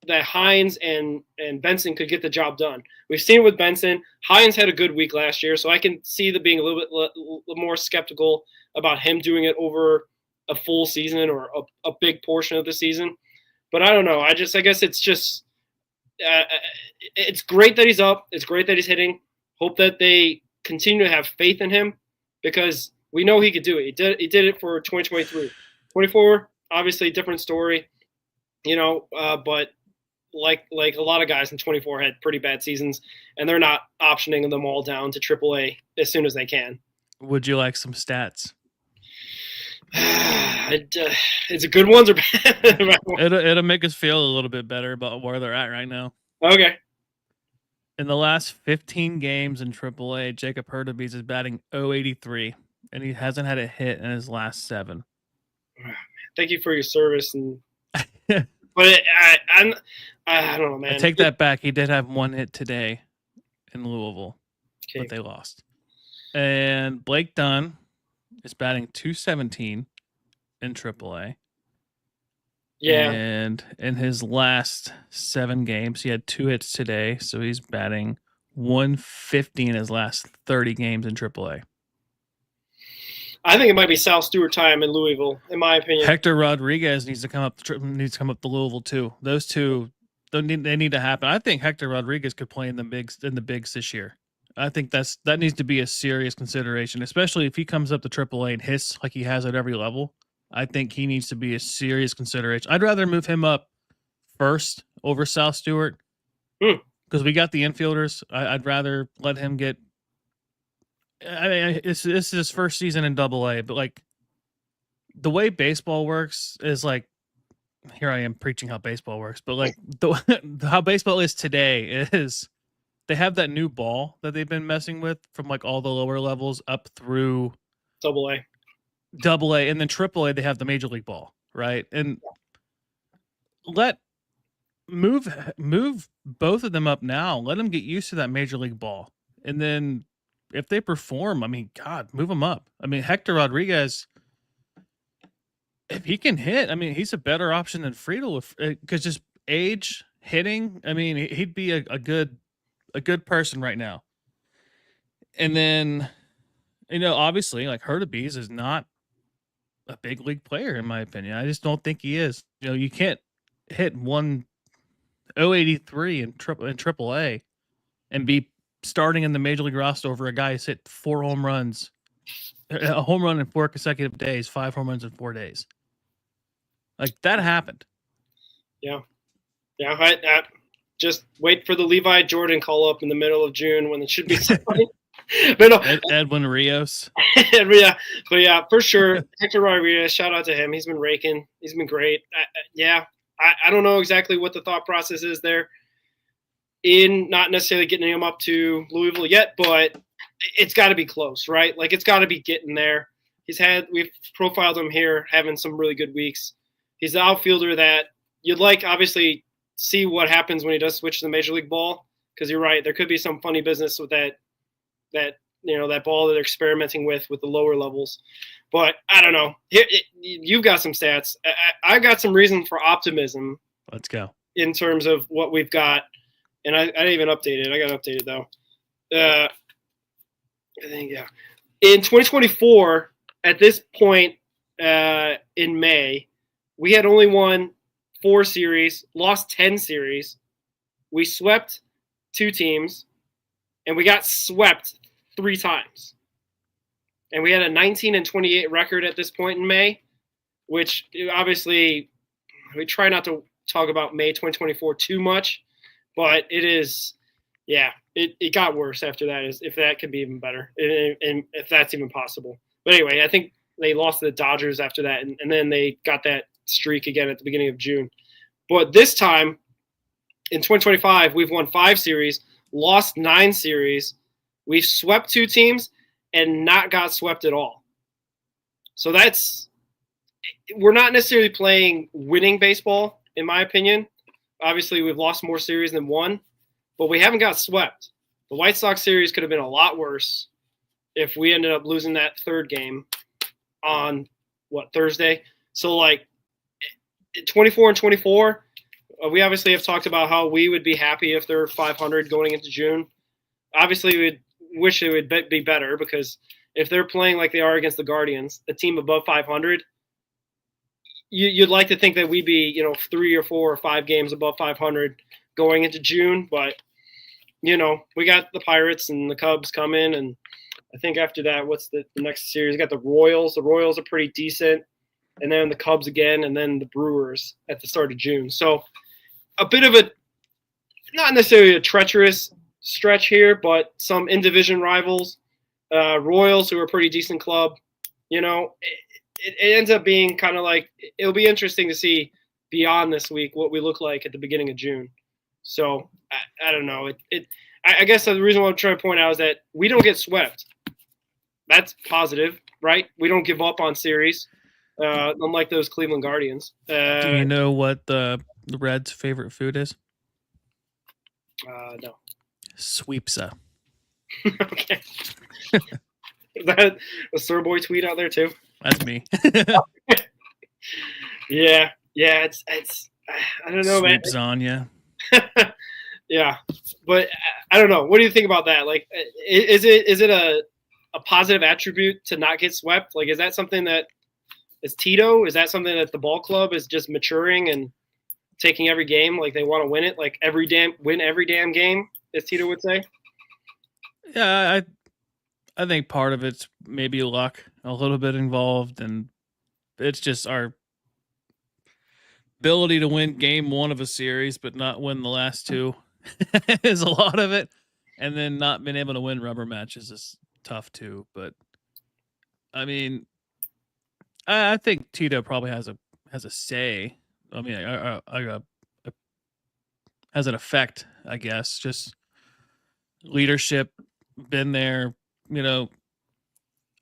Hines and Benson could get the job done. We've seen it with Benson. Hines had a good week last year, so I can see the being a little bit more skeptical about him doing it over a full season or a big portion of the season. But I don't know. I guess it's just it's great that he's up. It's great that he's hitting. Hope that they continue to have faith in him because we know he could do it. He did it for 2023. 24, obviously, different story. You know, but like a lot of guys in 24 had pretty bad seasons, and they're not optioning them all down to AAA as soon as they can. Would you like some stats? Is it good ones or bad? It'll make us feel a little bit better about where they're at right now. Okay. In the last 15 games in AAA, Jacob Hurtubise is batting .083, and he hasn't had a hit in his last 7. Thank you for your service and. But I don't know, man. I take that back. He did have 1 hit today in Louisville, but they lost. And Blake Dunn is batting .217 in AAA. Yeah. And in his last 7 games, he had 2 hits today, so he's batting .150 in his last 30 games in AAA. I think it might be Sal Stewart time in Louisville, in my opinion. Hector Rodriguez needs to come up to Louisville too. Those two, they need to happen. I think Hector Rodriguez could play in the bigs this year. I think that needs to be a serious consideration, especially if he comes up to AAA and hits like he has at every level. I think he needs to be a serious consideration. I'd rather move him up first over Sal Stewart because we got the infielders. I'd rather let him get. I mean, this is his first season in AA, but like the way baseball works is like, here I am preaching how baseball works, but like how baseball is today is they have that new ball that they've been messing with from like all the lower levels up through Double A, and then Triple A. They have the Major League ball, right? And move both of them up now. Let them get used to that Major League ball, and then if they perform, I mean, God, move them up. I mean, Hector Rodriguez, if he can hit, I mean, he's a better option than Friedel because just age, hitting. I mean, he'd be a good person right now. And then, obviously, like Hurtubise is not a big league player in my opinion. I just don't think he is. You can't hit 1.083 in Triple A and be starting in the Major League roster over a guy who's hit 4 home runs, a home run in 4 consecutive days, 5 home runs in 4 days. Like that happened. Yeah. I just wait for the Levi Jordan call up in the middle of June when it should be somebody. But no, Edwin Rios. But yeah, for sure. Hector Rodriguez, shout out to him. He's been raking. He's been great. I don't know exactly what the thought process is there in not necessarily getting him up to Louisville yet, but it's got to be close, right? Like it's got to be getting there. We've profiled him here, having some really good weeks. He's the outfielder that you'd like, obviously, see what happens when he does switch to the Major League ball. Because you're right, there could be some funny business with that ball that they're experimenting with the lower levels. But I don't know. You've got some stats. I got some reason for optimism. Let's go. In terms of what we've got. And I didn't even update it. I got to update it, though. I think, yeah. In 2024, at this point in May, we had only won 4 series, lost 10 series. We swept 2 teams, and we got swept 3 times. And we had a 19-28 record at this point in May, which obviously we try not to talk about May 2024 too much, but it is, yeah, it got worse after that, if that could be even better, and if that's even possible. But anyway, I think they lost to the Dodgers after that, and then they got that streak again at the beginning of June. But this time, in 2025, we've won 5 series, lost 9 series. We've swept 2 teams and not got swept at all. So we're not necessarily playing winning baseball, in my opinion. Obviously, we've lost more series than won, but we haven't got swept. The White Sox series could have been a lot worse if we ended up losing that 3rd game on, Thursday. So, 24 and 24, we obviously have talked about how we would be happy if they're 500 going into June. Obviously, we'd wish it would be better because if they're playing like they are against the Guardians, a team above 500, you'd like to think that we'd be, 3 or 4 or 5 games above 500 going into June. But, we got the Pirates and the Cubs coming. And I think after that, what's the next series? We got the Royals. The Royals are pretty decent. And then the Cubs again, and then the Brewers at the start of June. So a bit of not necessarily a treacherous stretch here, but some in-division rivals. Royals, who are a pretty decent club. It ends up being kind of like it'll be interesting to see beyond this week what we look like at the beginning of June. So I don't know. I guess the reason why I'm trying to point out is that we don't get swept. That's positive, right? We don't give up on series. Unlike those Cleveland Guardians. Do you know what the Reds' favorite food is? No. Sweepsa. Okay. Is that a Sir Boy tweet out there too? That's me. Yeah. It's I don't know, man. Sweepsanya. Yeah, but I don't know. What do you think about that? Like, is it a positive attribute to not get swept? Like, is that something that is Tito? Is that something that the ball club is just maturing and taking every game like they want to win it, like win every damn game, as Tito would say? Yeah, I think part of it's maybe luck, a little bit involved, and it's just our ability to win game 1 of a series, but not win the last 2 is a lot of it, and then not being able to win rubber matches is tough too. But I mean, I think Tito probably has a say. I mean, has an effect, I guess. Just leadership, been there. You know,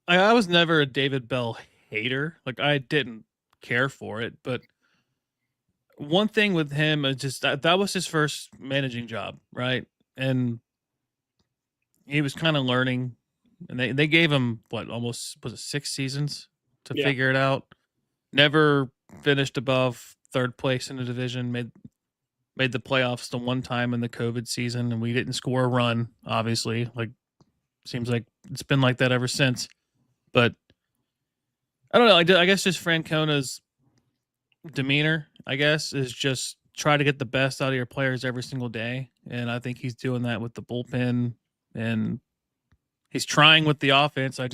I was never a David Bell hater. Like I didn't care for it, but one thing with him is just that was his first managing job, right? And he was kind of learning, and they gave him what, almost, was it 6 seasons to Yeah. figure it out. Never finished above third place in the division. Made the playoffs the one time in the COVID season, and we didn't score a run. Obviously, like seems like it's been like that ever since. But I don't know. I guess just Francona's demeanor, I guess, is just try to get the best out of your players every single day, and I think he's doing that with the bullpen, and he's trying with the offense. I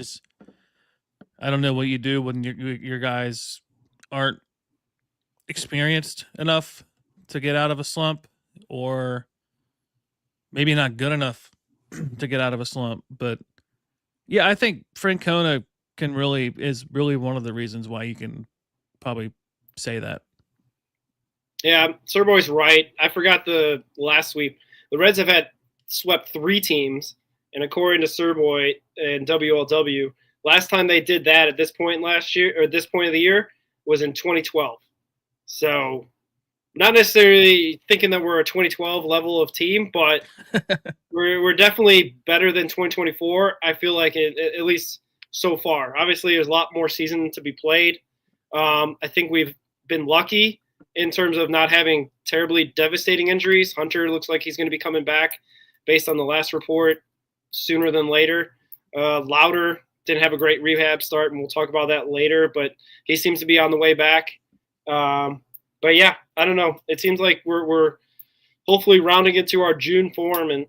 don't know what you do when your guys aren't experienced enough to get out of a slump, or maybe not good enough to get out of a slump. But yeah, I think Francona is really one of the reasons why you can probably say that. Yeah, Sir Boy's right. I forgot the last sweep. The Reds have had swept 3 teams, and according to Sir Boy and WLW, last time they did that at this point last year, or at this point of the year, was in 2012. So, not necessarily thinking that we're a 2012 level of team, but we're definitely better than 2024. I feel like at least so far. Obviously, there's a lot more season to be played. I think we've been lucky in terms of not having terribly devastating injuries. Hunter looks like he's going to be coming back based on the last report sooner than later. Louder didn't have a great rehab start, and we'll talk about that later, but he seems to be on the way back. But yeah, I don't know. It seems like we're hopefully rounding into our June form and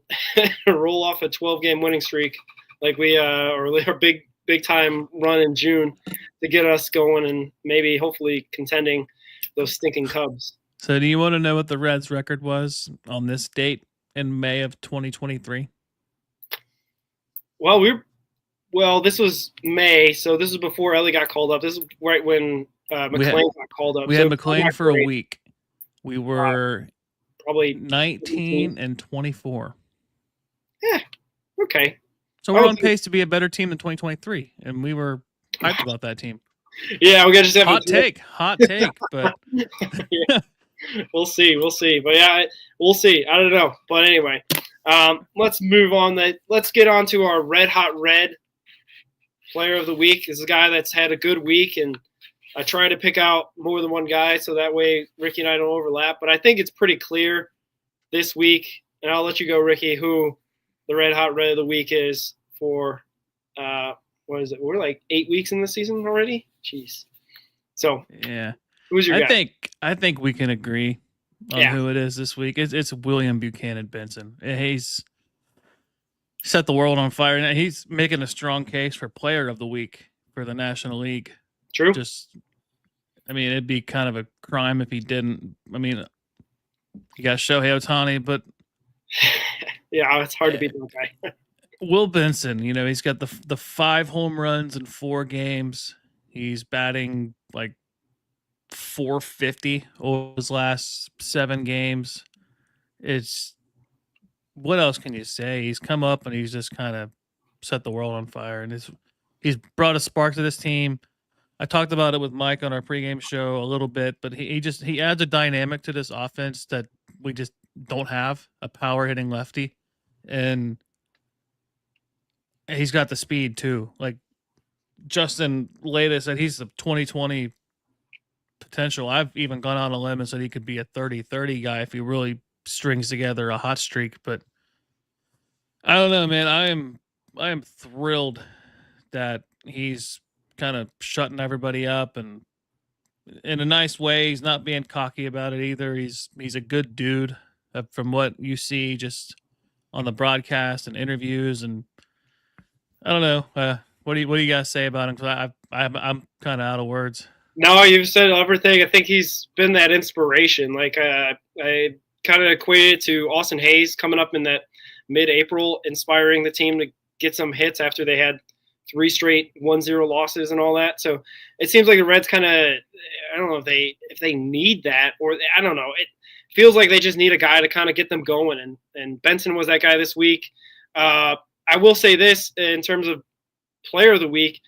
roll off a 12-game winning streak like we or a big time run in June to get us going and maybe hopefully contending those stinking Cubs. So do you want to know what the Reds record was on this date in May of 2023? Well, this was May, so this is before Ellie got called up. This is right when McClain got called up. We had McClain for a week. We were probably 19 and 24. Yeah, okay. So we're on pace to be a better team than 2023, and we were hyped about that team. Yeah, we got to just have hot take, but yeah. We'll see. But yeah, we'll see. I don't know, but anyway, let's move on. Let's get on to our Red Hot Red Player of the Week. This is a guy that's had a good week, and I try to pick out more than one guy so that way Ricky and I don't overlap. But I think it's pretty clear this week, and I'll let you go, Ricky, who the Red Hot Red of the Week is for. What is it? We're like 8 weeks in the season already. Jeez. So yeah, who's your guy? I think we can agree on who it is this week. It's William Buchanan Benson. He's set the world on fire, and he's making a strong case for Player of the Week for the National League. True. It'd be kind of a crime if he didn't. I mean, you got Shohei Ohtani, but yeah, it's hard to beat that guy. Will Benson, he's got the 5 home runs in 4 games. He's batting like .450 over his last 7 games. It's, what else can you say? He's come up and he's just kind of set the world on fire, and he's brought a spark to this team. I talked about it with Mike on our pregame show a little bit, but he adds a dynamic to this offense that we just don't have, a power hitting lefty, and he's got the speed too. Like Justin Leda said, he's the 2020 potential. I've even gone on a limb and said he could be a 30-30 guy if he really strings together a hot streak. But I don't know, man. I am thrilled that he's kind of shutting everybody up, and in a nice way. He's not being cocky about it either. He's a good dude from what you see just on the broadcast and interviews, and I don't know. What do you guys say about him? Because I'm kind of out of words. No, you've said everything. I think he's been that inspiration. Like I kind of equate it to Austin Hayes coming up in that mid-April, inspiring the team to get some hits after they had 3 straight 1-0 losses and all that. So it seems like the Reds kind of, I don't know if they need that, or I don't know. It feels like they just need a guy to kind of get them going. And Benson was that guy this week. I will say this in terms of player of the week.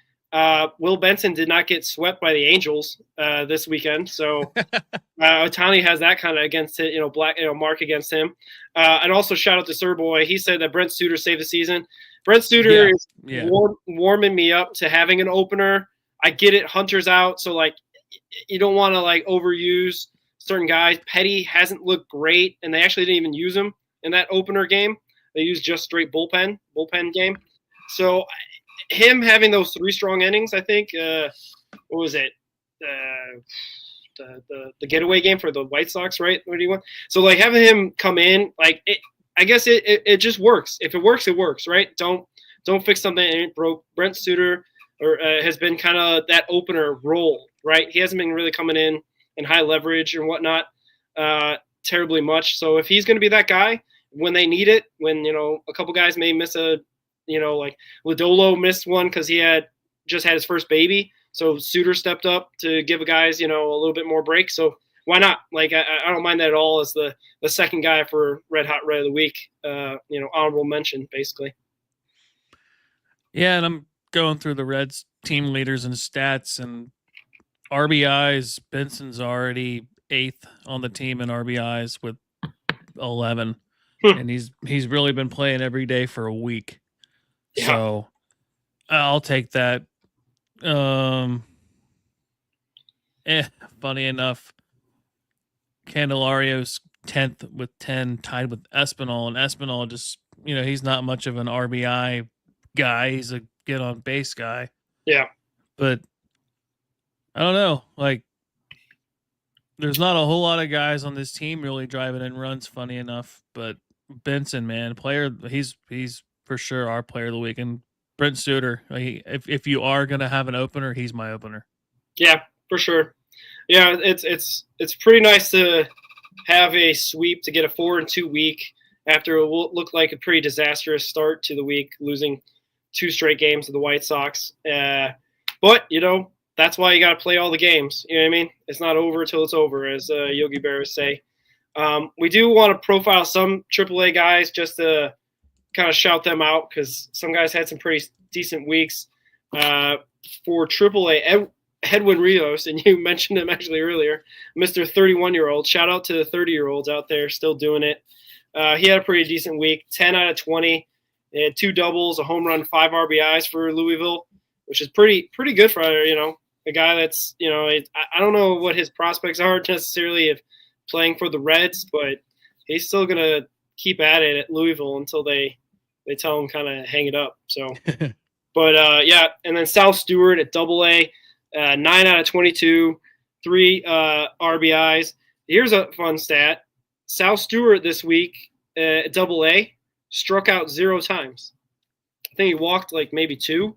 Will Benson did not get swept by the Angels this weekend, so Ohtani has that kind of against it, mark against him. And also shout out to Sir Boy. He said that Brent Suter saved the season. Brent Suter is warming me up to having an opener. I get it, Hunter's out, so like you don't want to like overuse certain guys. Petty hasn't looked great, and they actually didn't even use him in that opener game. They used just straight bullpen game. So him having those 3 strong innings, I think. What was it? The getaway game for the White Sox, right? What do you want? So like having him come in, like I guess it just works. If it works, it works, right? Don't fix something and it broke. Brent Suter has been kind of that opener role, right? He hasn't been really coming in high leverage and whatnot terribly much. So if he's going to be that guy when they need it, when a couple guys may miss like Lodolo missed one because he had just had his first baby. So Suter stepped up to give guys, a little bit more break. So why not? Like, I don't mind that at all as the second guy for Red Hot Red of the Week, honorable mention, basically. Yeah, and I'm going through the Reds team leaders and stats and RBIs. Benson's already 8th on the team in RBIs with 11. And he's really been playing every day for a week. Yeah. So I'll take that. Funny enough, Candelario's 10th with 10, tied with Espinal, and Espinal just, he's not much of an RBI guy. He's a get on base guy. Yeah. But I don't know, like there's not a whole lot of guys on this team really driving in runs, funny enough, but Benson, man, he's for sure our player of the week. And Brent Suter, if you are going to have an opener, he's my opener. Yeah, for sure. Yeah, it's pretty nice to have a sweep to get a 4-2 week after it will look like a pretty disastrous start to the week, losing 2 straight games to the White Sox. But, that's why you got to play all the games. You know what I mean? It's not over until it's over, as Yogi Berras say. We do want to profile some AAA guys just to kind of shout them out because some guys had some pretty decent weeks. For AAA, Edwin Rios, and you mentioned him actually earlier, Mr. 31-year-old. Shout out to the 30-year-olds out there still doing it. He had a pretty decent week, 10 out of 20. He had 2 doubles, a home run, 5 RBIs for Louisville, which is pretty good for, a guy that's, I don't know what his prospects are necessarily of playing for the Reds, but he's still going to keep at it at Louisville until they tell him kind of hang it up. So, but yeah. And then Sal Stewart at AA, 9 out of 22, 3 RBIs. Here's a fun stat. Sal Stewart this week at AA struck out 0 times. I think he walked like maybe 2,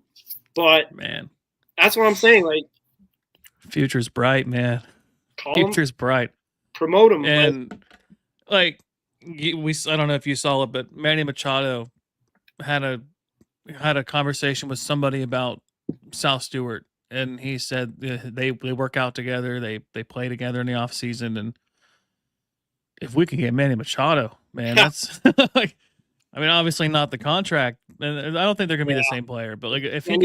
but man, that's what I'm saying. Like, future's bright, man. Future's bright. Promote him. And I don't know if you saw it, but Manny Machado had a conversation with somebody about Sal Stewart, and he said they work out together, they play together in the off season, and if we can get Manny Machado, man, that's like, I mean, obviously not the contract, and I don't think they're gonna be the same player, but like if he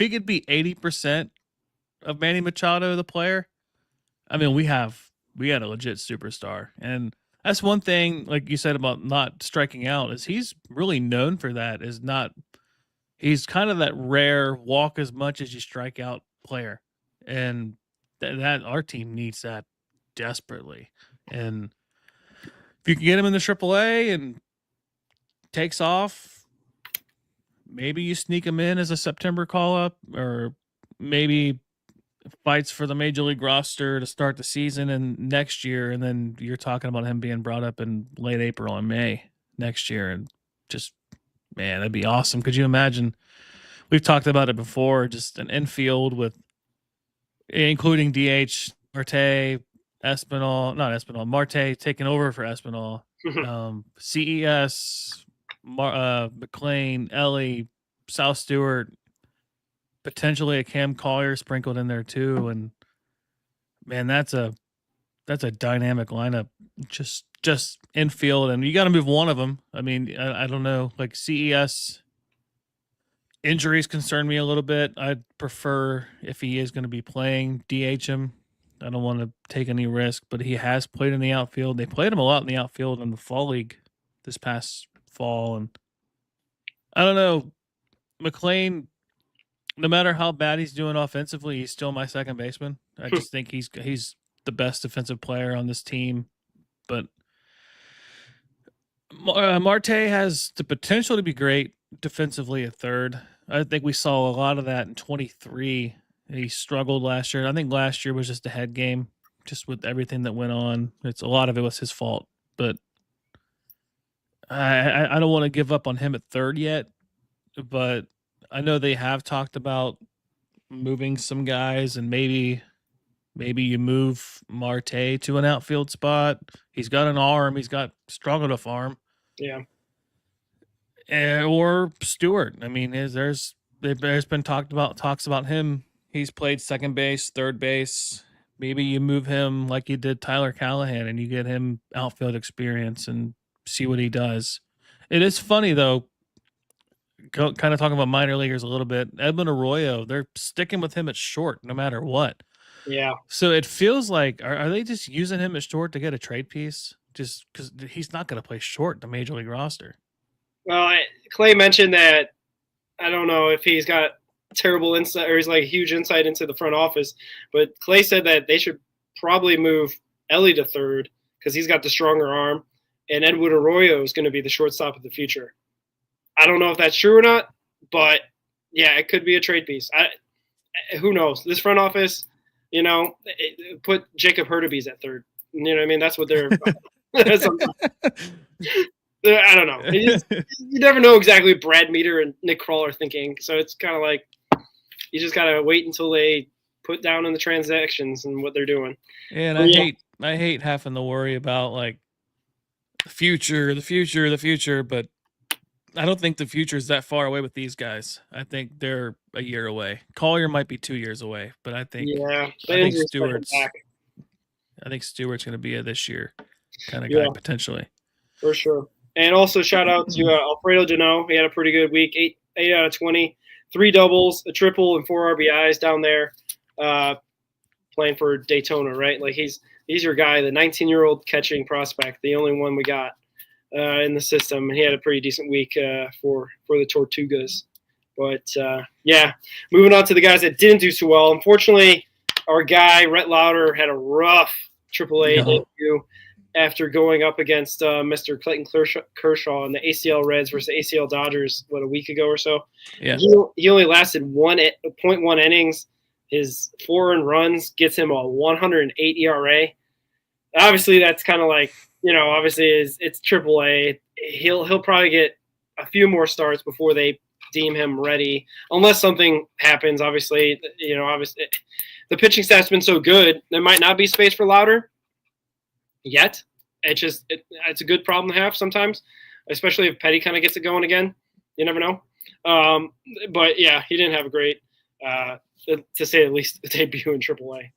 could be 80% of Manny Machado, the player, I mean, we had a legit superstar. And that's one thing, like you said about not striking out, is he's really known for that. He's kind of that rare walk as much as you strike out player. And that our team needs that desperately. And if you can get him in the AAA and takes off, maybe you sneak him in as a September call-up, or maybe fights for the major league roster to start the season and next year, and then you're talking about him being brought up in late April and May next year, and just, man, that'd be awesome. Could you imagine? We've talked about it before, just an infield with, including DH, Marte taking over for Espinal, CES, McLean, Ellie, South Stewart, potentially a Cam Collier sprinkled in there too. And man, that's a dynamic lineup. Just infield, and you got to move one of them. I mean, I don't know. Like CES injuries concern me a little bit. I'd prefer if he is going to be playing, DH him. I don't want to take any risk, but he has played in the outfield. They played him a lot in the outfield in the fall league this past fall, and I don't know. McLean, no matter how bad he's doing offensively, he's still my second baseman. I just think he's the best defensive player on this team. But Marte has the potential to be great defensively at third. I think we saw a lot of that in 23. He struggled last year. And I think last year was just a head game, just with everything that went on. A lot of it was his fault. But I don't want to give up on him at third yet. But I know they have talked about moving some guys, and maybe you move Marte to an outfield spot. He's got an arm. He's got strong enough arm. Yeah. Or Stewart. I mean, there's been talks about him. He's played second base, third base. Maybe you move him like you did Tyler Callahan, and you get him outfield experience and see what he does. It is funny though. Kind of talking about minor leaguers a little bit. Edwin Arroyo, they're sticking with him at short no matter what. Yeah. So it feels like, are they just using him at short to get a trade piece? Just because he's not going to play short in the major league roster. Well, Clay mentioned that I don't know if he's got terrible insight or he's like huge insight into the front office, but Clay said that they should probably move Ellie to third because he's got the stronger arm, and Edwin Arroyo is going to be the shortstop of the future. I don't know if that's true or not, but yeah, it could be a trade piece. Who knows? This front office, put Jacob Hurtubise at third. You know what I mean? That's what they're. I don't know. You never know exactly what Brad Meter and Nick Kroll are thinking. So it's kind of like you just got to wait until they put down in the transactions and what they're doing. And I hate having to worry about like the future, but I don't think the future is that far away with these guys. I think they're a year away. Collier might be 2 years away, but I think Stewart's going to be a this year kind of guy potentially. For sure. And also shout out to Alfredo Jano. He had a pretty good week. 8 out of 20, 3 doubles, a triple, and 4 RBIs down there, playing for Daytona. Right, like he's your guy, the 19-year-old catching prospect, the only one we got in the system. He had a pretty decent week for the Tortugas. But moving on to the guys that didn't do so well. Unfortunately, our guy Rhett Lauder had a rough AAA debut after going up against Mr. Clayton Kershaw in the ACL Reds versus the ACL Dodgers, a week ago or so. Yeah. He only lasted 0.1 innings. His 4 earned runs gets him a 108 ERA. Obviously, that's kind of like, obviously it's AAA. He'll probably get a few more starts before they deem him ready, unless something happens. Obviously, the pitching staff's been so good, there might not be space for Lauder yet. It's a good problem to have sometimes, especially if Petty kind of gets it going again. You never know. But yeah, he didn't have a great, to say the least, debut in AAA.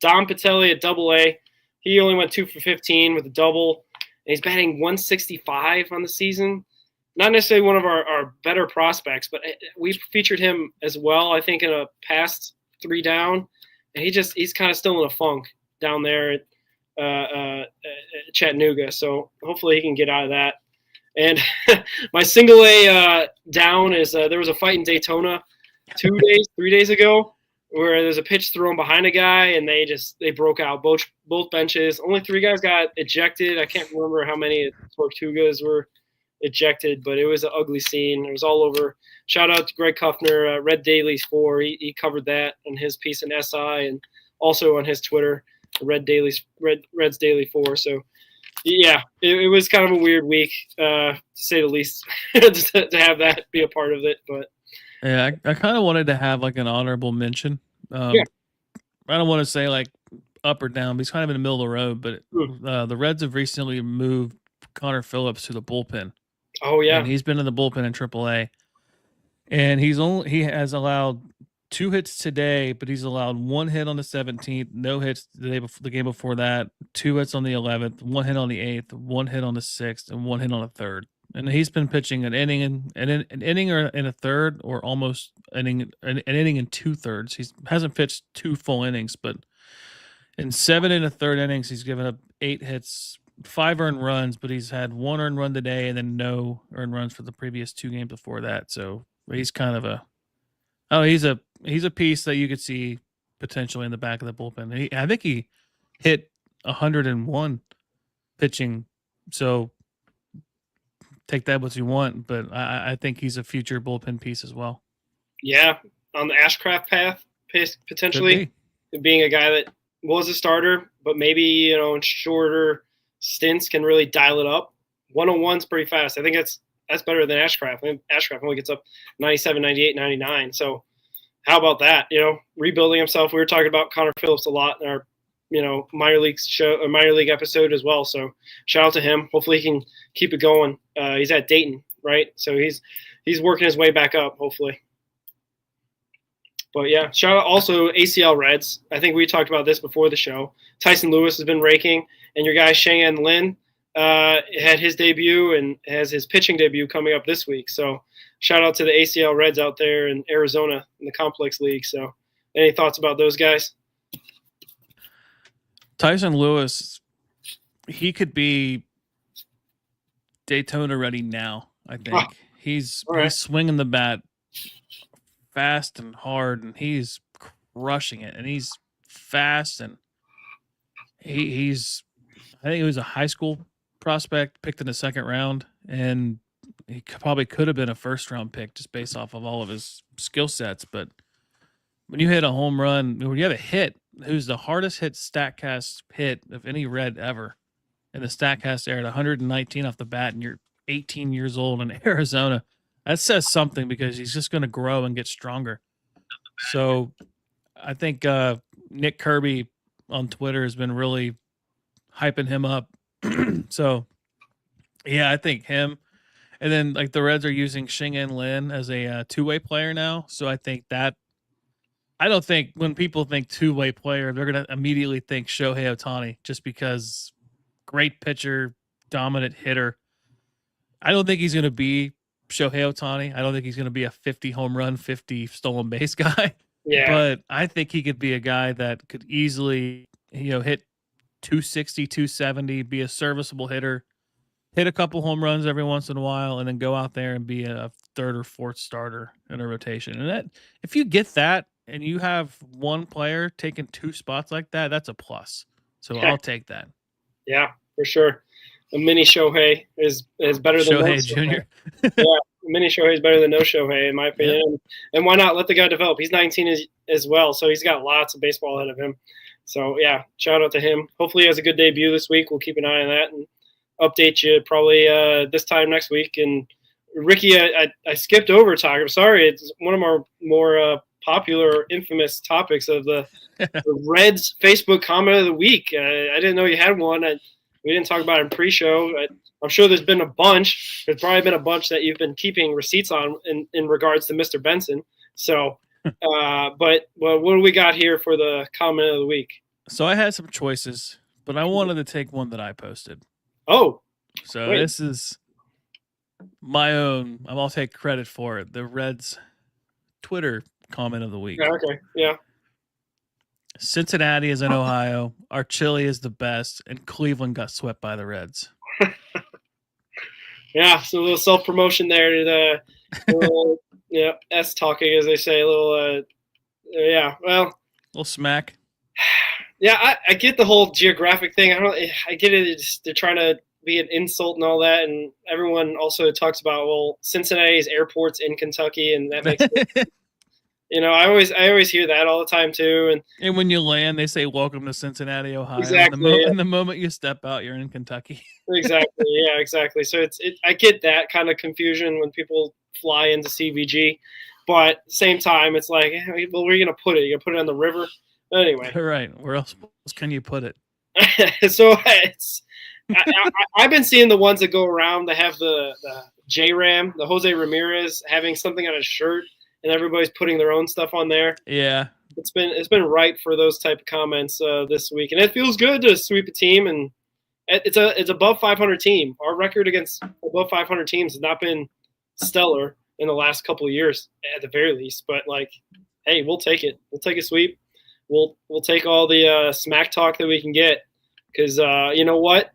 Dom Patelli at AA. He only went 2 for 15 with a double, and he's batting 165 on the season. Not necessarily one of our better prospects, but we featured him as well, I think, in a past 3 down. And he's kind of still in a funk down there at Chattanooga. So hopefully he can get out of that. And my single A down is there was a fight in Daytona 3 days ago, where there's a pitch thrown behind a guy, and they broke out both benches. Only 3 guys got ejected. I can't remember how many Tortugas were ejected, but it was an ugly scene. It was all over. Shout out to Greg Kuffner, Red Dailies 4. He covered that in his piece in SI and also on his Twitter, Reds Daily 4. So yeah, it was kind of a weird week, to say the least, to have that be a part of it. But yeah, I kind of wanted to have like an honorable mention. I don't want to say like up or down, but he's kind of in the middle of the road. But the Reds have recently moved Connor Phillips to the bullpen. Oh yeah. And he's been in the bullpen in AAA. And he has allowed 2 hits today, but he's allowed 1 hit on the 17th, no hits the game before that, 2 hits on the 11th, 1 hit on the 8th, 1 hit on the 6th, and 1 hit on the 3rd. And he's been pitching an inning an inning or in a third, or almost an inning and 2/3. He hasn't pitched 2 full innings, but in 7 1/3 innings, he's given up 8 hits, 5 earned runs, but he's had 1 earned run today and then no earned runs for the previous 2 games before that. So he's kind of he's a piece that you could see potentially in the back of the bullpen. I think he hit 101 pitching. So take that what you want, but I think he's a future bullpen piece as well. Yeah, on the Ashcraft path, potentially being a guy that was a starter, but maybe in shorter stints can really dial it up. 101's pretty fast. I think that's better than Ashcraft. I mean, Ashcraft only gets up 97, 98, 99. So how about that? Rebuilding himself. We were talking about Connor Phillips a lot in our minor league show or minor league episode as well. So shout out to him. Hopefully he can keep it going. He's at Dayton, right? So he's working his way back up, hopefully. But yeah, shout out also ACL Reds. I think we talked about this before the show. Tyson Lewis has been raking, and your guy Cheyenne Lin had his debut and has his pitching debut coming up this week. So shout out to the ACL Reds out there in Arizona in the Complex League. So any thoughts about those guys? Tyson Lewis, he could be Daytona ready now, I think. He's swinging the bat fast and hard, and he's crushing it, and he's fast, and he's I think he was a high school prospect picked in the 2nd round, and he probably could have been a 1st-round pick just based off of all of his skill sets. But when you hit a home run, when you have a hit, who's the hardest hit StatCast hit of any Red ever in the StatCast era, at 119 off the bat, and you're 18 years old in Arizona, that says something, because he's just going to grow and get stronger. So I think Nick Kirby on Twitter has been really hyping him up. So yeah, I think him. And then like the Reds are using Cheyenne Lin as a 2-way player now. So I think that, I don't think when people think 2-way player, they're going to immediately think Shohei Ohtani, just because great pitcher, dominant hitter. I don't think he's going to be Shohei Ohtani. I don't think he's going to be a 50 home run, 50 stolen base guy. Yeah. But I think he could be a guy that could easily, hit 260, 270, be a serviceable hitter, hit a couple home runs every once in a while, and then go out there and be a 3rd or 4th starter in a rotation. And that, if you get that and you have one player taking 2 spots like that, that's a plus. So I'll take that. Yeah, for sure. A mini Shohei is better than Shohei no Jr. Yeah, mini Shohei is better than no Shohei, in my opinion. Yeah. And why not let the guy develop? He's 19 as well, so he's got lots of baseball ahead of him. So, yeah, shout out to him. Hopefully he has a good debut this week. We'll keep an eye on that and update you probably this time next week. And, Ricky, I skipped over talking. I'm sorry. It's one of our more popular or infamous topics of the Reds Facebook comment of the week. I didn't know you had one. We didn't talk about it in pre-show. I'm sure there's been a bunch. There's probably been a bunch that you've been keeping receipts on in regards to Mr. Benson. So, but what do we got here for the comment of the week? So I had some choices, but I wanted to take one that I posted. Oh. So This is my own. I'll take credit for it. The Reds Twitter comment of the week. Yeah, okay. Yeah. Cincinnati is in Ohio. Our chili is the best, and Cleveland got swept by the Reds. Yeah, so a little self-promotion there. A little, S talking, as they say. A little, well. A little smack. Yeah, I get the whole geographic thing. I get it. They're trying to be an insult and all that, and everyone also talks about, well, Cincinnati's airport's in Kentucky, and that makes sense. I always hear that all the time too. And when you land, they say, "Welcome to Cincinnati, Ohio." Exactly. And the moment you step out, you're in Kentucky. Exactly. Yeah, exactly. So I get that kind of confusion when people fly into CVG, but same time, it's like, well, where are you going to put it? You're going to put it on the river? Anyway. Right. Where else can you put it? So I've been seeing the ones that go around that have the J-Ram, the Jose Ramirez, having something on his shirt, and everybody's putting their own stuff on there. Yeah. It's been ripe for those type of comments this week, and it feels good to sweep a team, and it's above 500 team. Our record against above 500 teams has not been stellar in the last couple of years, at the very least. But like, hey, we'll take it. We'll take a sweep. We'll take all the smack talk that we can get, because you know what,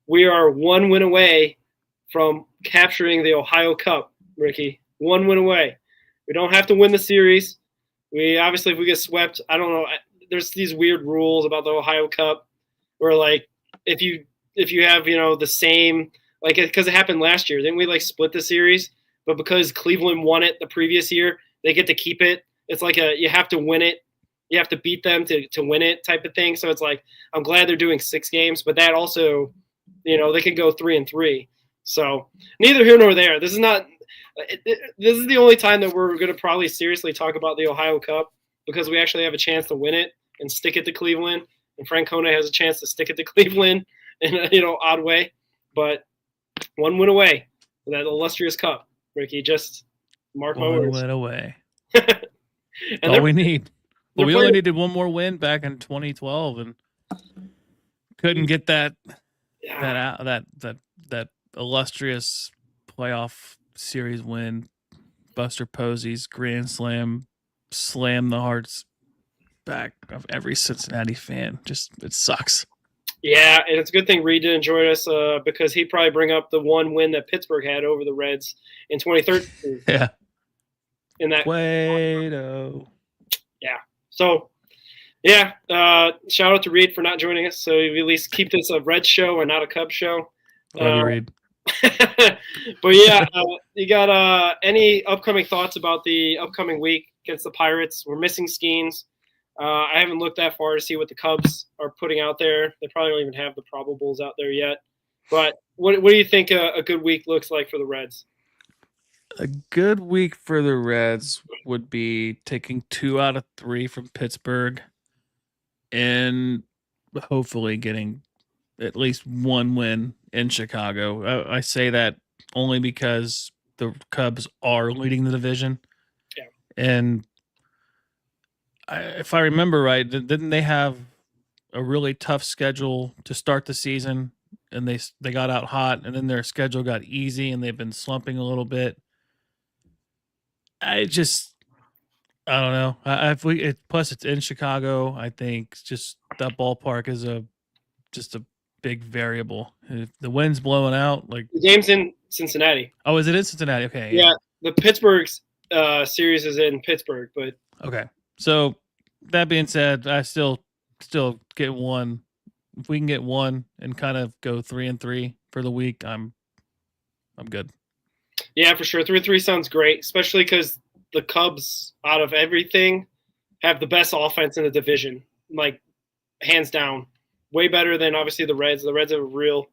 we are one win away from capturing the Ohio Cup, Ricky. One win away. We don't have to win the series. We obviously, if we get swept, I don't know. There's these weird rules about the Ohio Cup where, like, if you have, the same, like, because it happened last year, didn't we, like, split the series? But because Cleveland won it the previous year, they get to keep it. It's like you have to win it. You have to beat them to win it type of thing. So it's like, I'm glad they're doing 6 games, but that also, they could go 3-3. So neither here nor there. This is not. This is the only time that we're going to probably seriously talk about the Ohio Cup, because we actually have a chance to win it and stick it to Cleveland, and Frank Kone has a chance to stick it to Cleveland in a odd way. But one win away for that illustrious Cup, Ricky. Just mark my words. One win away. And all we need. Well, we only playing, needed one more win back in 2012, and couldn't get that illustrious playoff series win. Buster Posey's grand slam slammed the hearts back of every Cincinnati fan. Just, it sucks. Yeah, and it's a good thing Reed didn't join us, because he'd probably bring up the one win that Pittsburgh had over the Reds in 2013. Yeah. In that Cueto. Yeah. So, yeah, shout out to Reed for not joining us. So we at least keep this a Reds show and not a Cubs show. Love you, Reed. But yeah, you got any upcoming thoughts about the upcoming week against the Pirates? We're missing Skeens. I haven't looked that far to see what the Cubs are putting out there. They probably don't even have the probables out there yet. But what do you think a good week looks like for the Reds? A good week for the Reds would be taking 2 out of 3 from Pittsburgh and hopefully getting at least one win in Chicago. I say that only because the Cubs are leading the division. Yeah. And if I remember right, didn't they have a really tough schedule to start the season, and they got out hot, and then their schedule got easy, and they've been slumping a little bit. I don't know. Plus it's in Chicago. I think just that ballpark is just a big variable. If the wind's blowing out, like the game's in Cincinnati. Oh, is it in Cincinnati? Okay. Yeah, the Pittsburgh series is in Pittsburgh, but okay. So that being said, I still get one. If we can get one and kind of go 3-3 for the week, I'm good. Yeah, for sure. 3-3 sounds great, especially because the Cubs, out of everything, have the best offense in the division, like hands down. Way better than obviously the Reds. The Reds have a real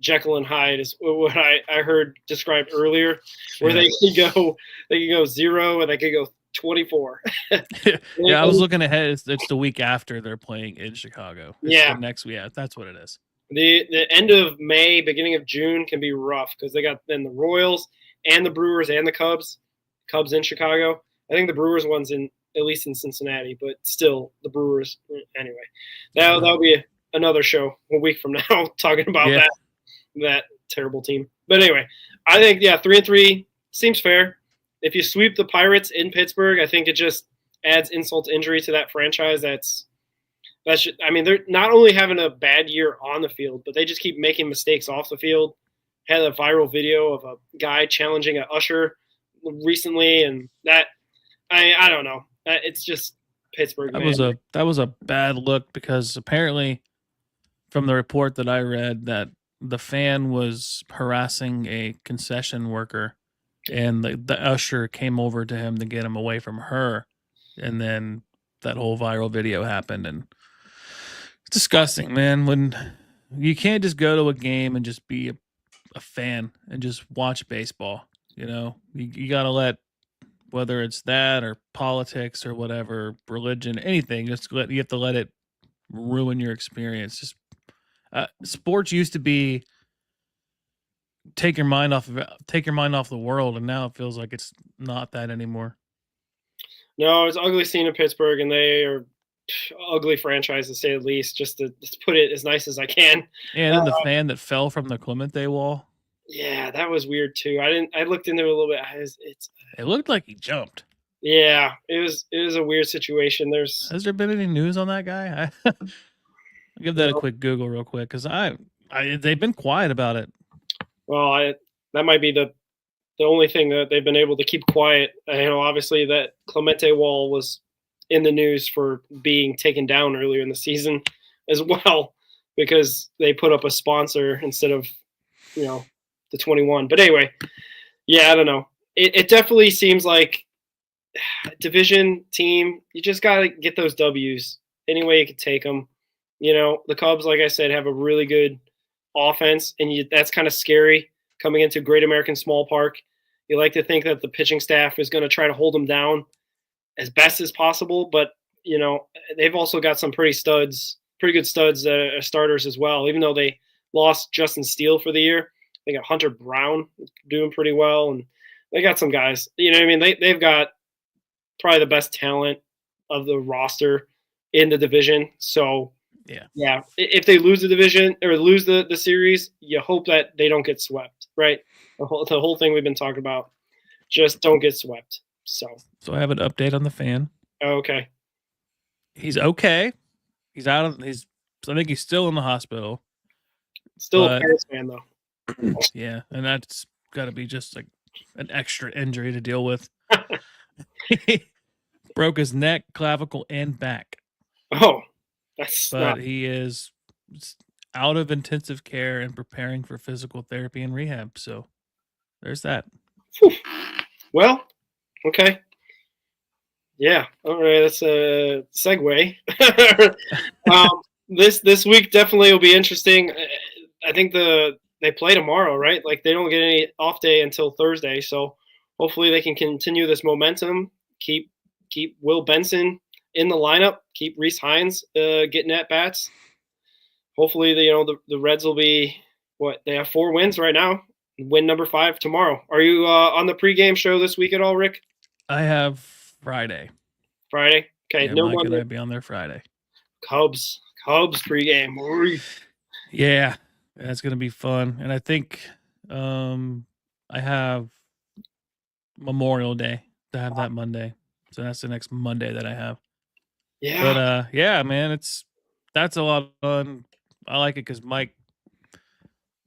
Jekyll and Hyde, is what I heard described earlier, where they can go 0 and they can go 24. Yeah, I was looking ahead. It's the week after they're playing in Chicago. It's the next week. Yeah, that's what it is. The end of May, beginning of June can be rough because they got then the Royals and the Brewers and the Cubs in Chicago. I think the Brewers one's at least in Cincinnati, but still the Brewers. Anyway, that'll be another show a week from now talking about that terrible team. But anyway, I think 3-3 seems fair. If you sweep the Pirates in Pittsburgh, I think it just adds insult to injury to that franchise. They're not only having a bad year on the field, but they just keep making mistakes off the field. Had a viral video of a guy challenging an usher recently, and that I don't know. It's just Pittsburgh. That was a bad look, because apparently, from the report that I read, that the fan was harassing a concession worker, and the usher came over to him to get him away from her, and then that whole viral video happened, and it's disgusting, man. When you can't just go to a game and just be a fan and just watch baseball, you got to let, whether it's that or politics or whatever, religion, anything, you have to let it ruin your experience. Just sports used to be take your mind off of it, take your mind off the world, and now it feels like it's not that anymore. No, it's ugly scene in Pittsburgh, and they are ugly franchise to say the least. Just to put it as nice as I can. And then the fan that fell from the Clemente wall. Yeah, that was weird too. I looked into it a little bit. It looked like he jumped. Yeah, it was a weird situation. Has there been any news on that guy? I'll give that a quick Google real quick because they've been quiet about it. Well, that might be the only thing that they've been able to keep quiet. Obviously that Clemente wall was in the news for being taken down earlier in the season as well because they put up a sponsor instead of the 21. But anyway, yeah, I don't know. It definitely seems like division team, you just got to get those W's any way you can take them. The Cubs, like I said, have a really good offense, and that's kind of scary coming into Great American Small Park. You like to think that the pitching staff is going to try to hold them down as best as possible, but they've also got some pretty good studs starters as well. Even though they lost Justin Steele for the year, they got Hunter Brown doing pretty well, and they got some guys. They've got probably the best talent of the roster in the division. So yeah. If they lose the division or lose the series, you hope that they don't get swept, right? The whole thing we've been talking about, just don't get swept. So I have an update on the fan. Okay. He's okay. He's out of. I think he's still in the hospital. Still a Paris fan though. Yeah, and that's got to be just like an extra injury to deal with. He broke his neck, clavicle, and back. Oh, he is out of intensive care and preparing for physical therapy and rehab. So there's that. Whew. Well, okay. Yeah. All right. That's a segue. This week definitely will be interesting. I think they play tomorrow, right? Like they don't get any off day until Thursday. So hopefully they can continue this momentum. Keep Will Benson in the lineup. Keep Reese Hines getting at bats. Hopefully the Reds will be they have 4 wins right now. Win number 5 tomorrow. Are you on the pregame show this week at all, Rick? I have Friday. Okay, yeah, no Mike Monday. And I'd be on there Friday. Cubs pregame. Yeah, that's gonna be fun. And I think I have Memorial Day to have that Monday. So that's the next Monday that I have. Yeah. But yeah, man, that's a lot of fun. I like it because Mike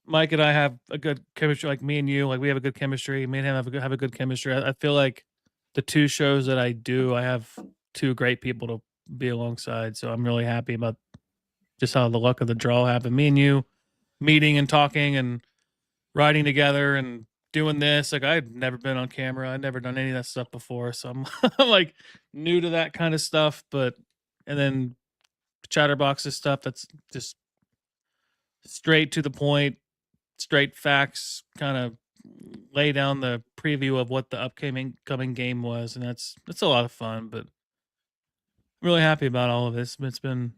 and I have a good chemistry. Like me and you, like we have a good chemistry. Me and him have a good chemistry. I feel like the 2 shows that I do, I have 2 great people to be alongside. So I'm really happy about just how the luck of the draw happened. Me and you meeting and talking and riding together and doing this. Like I'd never been on camera. I'd never done any of that stuff before. So I'm like new to that kind of stuff. And then Chatterbox's stuff, that's just straight to the point, straight facts, kind of lay down the preview of what the upcoming game was. And that's a lot of fun, but I'm really happy about all of this. It's been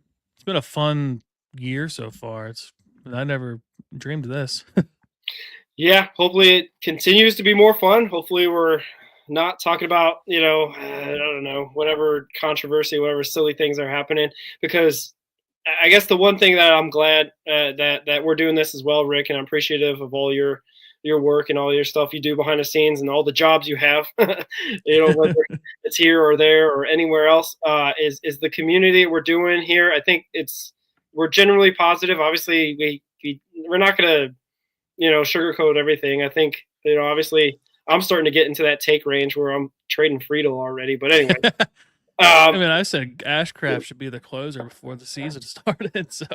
a fun year so far. I never dreamed of this. Yeah, hopefully it continues to be more fun. Hopefully we're not talking about, I don't know, whatever controversy, whatever silly things are happening. Because I guess the one thing that I'm glad that we're doing this as well, Rick, and I'm appreciative of all your work and all your stuff you do behind the scenes and all the jobs you have, whether it's here or there or anywhere else, is the community we're doing here. I think we're generally positive. Obviously, we're not going to, sugarcoat everything. I think, obviously I'm starting to get into that take range where I'm trading Friedel already. But anyway. I said Ashcraft should be the closer before the season started. So,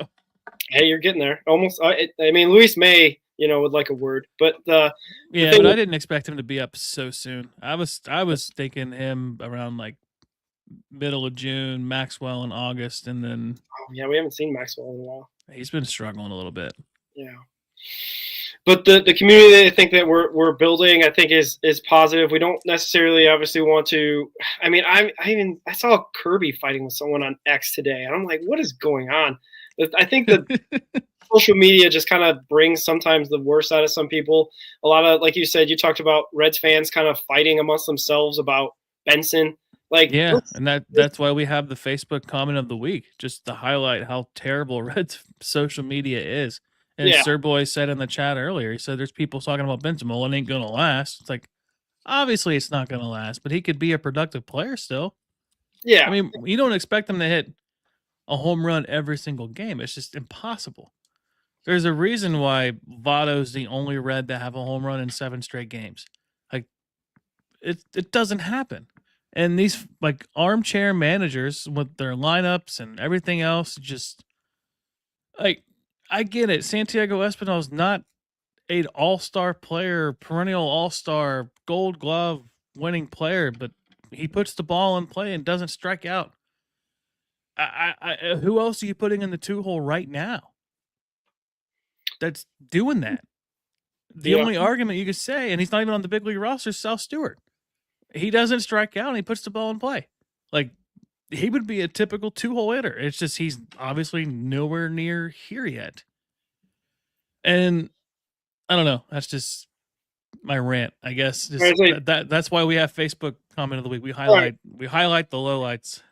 hey, you're getting there almost. Luis May, would like a word, but but I didn't expect him to be up so soon. I was thinking him around like middle of June, Maxwell in August, and then. Oh yeah, we haven't seen Maxwell in a while. He's been struggling a little bit. Yeah. But the community I think that we're building, I think is positive. We don't necessarily obviously want to. I saw Kirby fighting with someone on X today, and I'm like, what is going on? I think that social media just kind of brings sometimes the worst out of some people. A lot of, like you said, you talked about Reds fans kind of fighting amongst themselves about Benson. Like, Yeah, and that's why we have the Facebook comment of the week, just to highlight how terrible Reds social media is. And yeah, Sir Boy said in the chat earlier, he said there's people talking about Benson. Well, it ain't gonna last. It's like, obviously it's not gonna last, but he could be a productive player still. yeah, I mean, you don't expect him to hit a home run every single game. It's just impossible. There's a reason why Votto's the only Red to have a home run in 7 straight games. Like, it doesn't happen. And these like armchair managers with their lineups and everything else, just like, I get it. Santiago Espinal is not an all-star player, perennial all-star, Gold Glove winning player, but he puts the ball in play and doesn't strike out. Who else are you putting in the 2-hole right now that's doing that? The only argument you could say, and he's not even on the big league roster, is Sal Stewart. He doesn't strike out and he puts the ball in play. Like, he would be a typical 2-hole hitter. It's just he's obviously nowhere near here yet. And I don't know. That's just my rant, I guess. Just that's why we have Facebook comment of the week. We highlight the lowlights.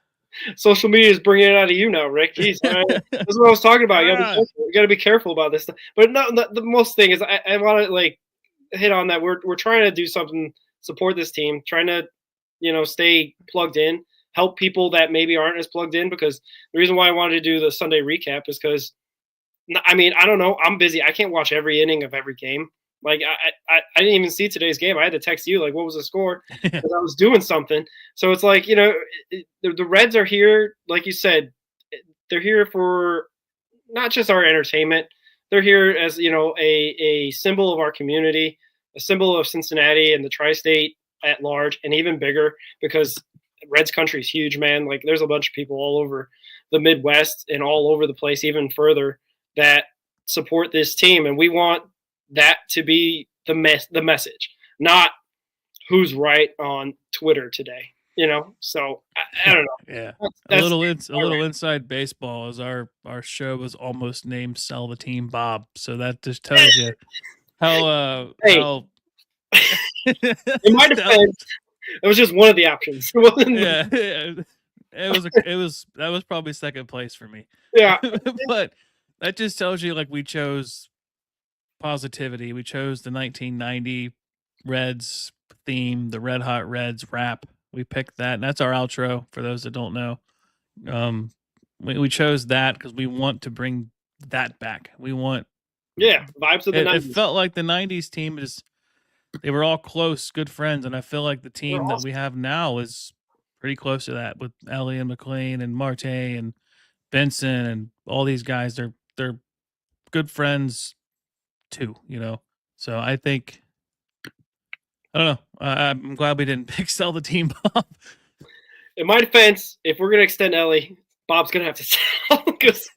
Social media is bringing it out of you now, Rick. Jeez, that's what I was talking about. You got to be careful about this stuff. But no, the most thing is I want to like hit on that. We're trying to do something, support this team, trying to stay plugged in, help people that maybe aren't as plugged in. Because the reason why I wanted to do the Sunday recap is because, I mean, I don't know, I'm busy. I can't watch every inning of every game. Like I didn't even see today's game. I had to text you like, what was the score? Because I was doing something. So it's like, the Reds are here, like you said, they're here for not just our entertainment. They're here as a symbol of our community, a symbol of Cincinnati and the tri-state at large, and even bigger because Reds country is huge, man. Like there's a bunch of people all over the Midwest and all over the place, even further, that support this team, and we want that to be the message, not who's right on Twitter today. So I don't know. Yeah, a little inside baseball is our show was almost named "Sell the Team, Bob." So that just tells you how how. In my defense, it was just one of the options. Yeah, that was probably second place for me. Yeah, but that just tells you like we chose positivity. We chose the 1990 Reds theme, the Red Hot Reds rap. We picked that, and that's our outro for those that don't know. We chose that because we want to bring that back. We want vibes of the 90s. It felt like the 90s team they were all close, good friends, and I feel like the team that we have now is pretty close to that with Ellie and McLean and Marte and Benson and all these guys. They're good friends too, So I think, I don't know. I'm glad we didn't pick Sell the Team, Bob. In my defense, if we're gonna extend Ellie, Bob's gonna have to sell because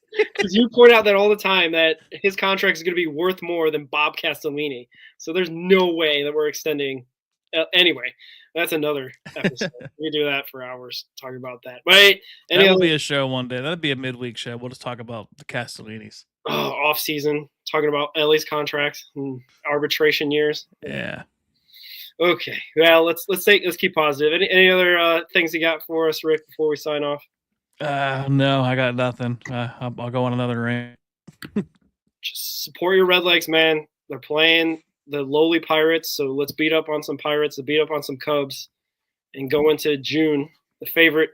you point out that all the time that his contract is gonna be worth more than Bob Castellini. So there's no way that we're extending. Anyway, that's another episode. We do that for hours talking about that. But that'll be a show one day. That'll be a midweek show. We'll just talk about the Castellinis. Off season, talking about Ellie's contract and arbitration years. Yeah. Okay. Well, let's keep positive. Any other things you got for us, Rick, before we sign off? No, I got nothing. I'll go on another rant. Just support your Redlegs, man. They're playing the lowly Pirates, so let's beat up on some Pirates, beat up on some Cubs, and go into June, the favorite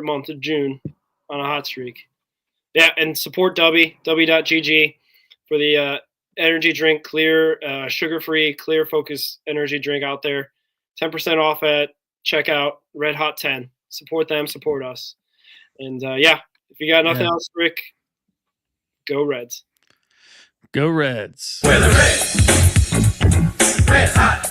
month of June, on a hot streak. Yeah, and support W.GG for the energy drink, clear, sugar-free, clear focus energy drink out there. 10% off at checkout, Red Hot 10. Support them, support us. And if you got nothing else, Rick, go Reds. Go Reds. We're the Reds. Red Hot.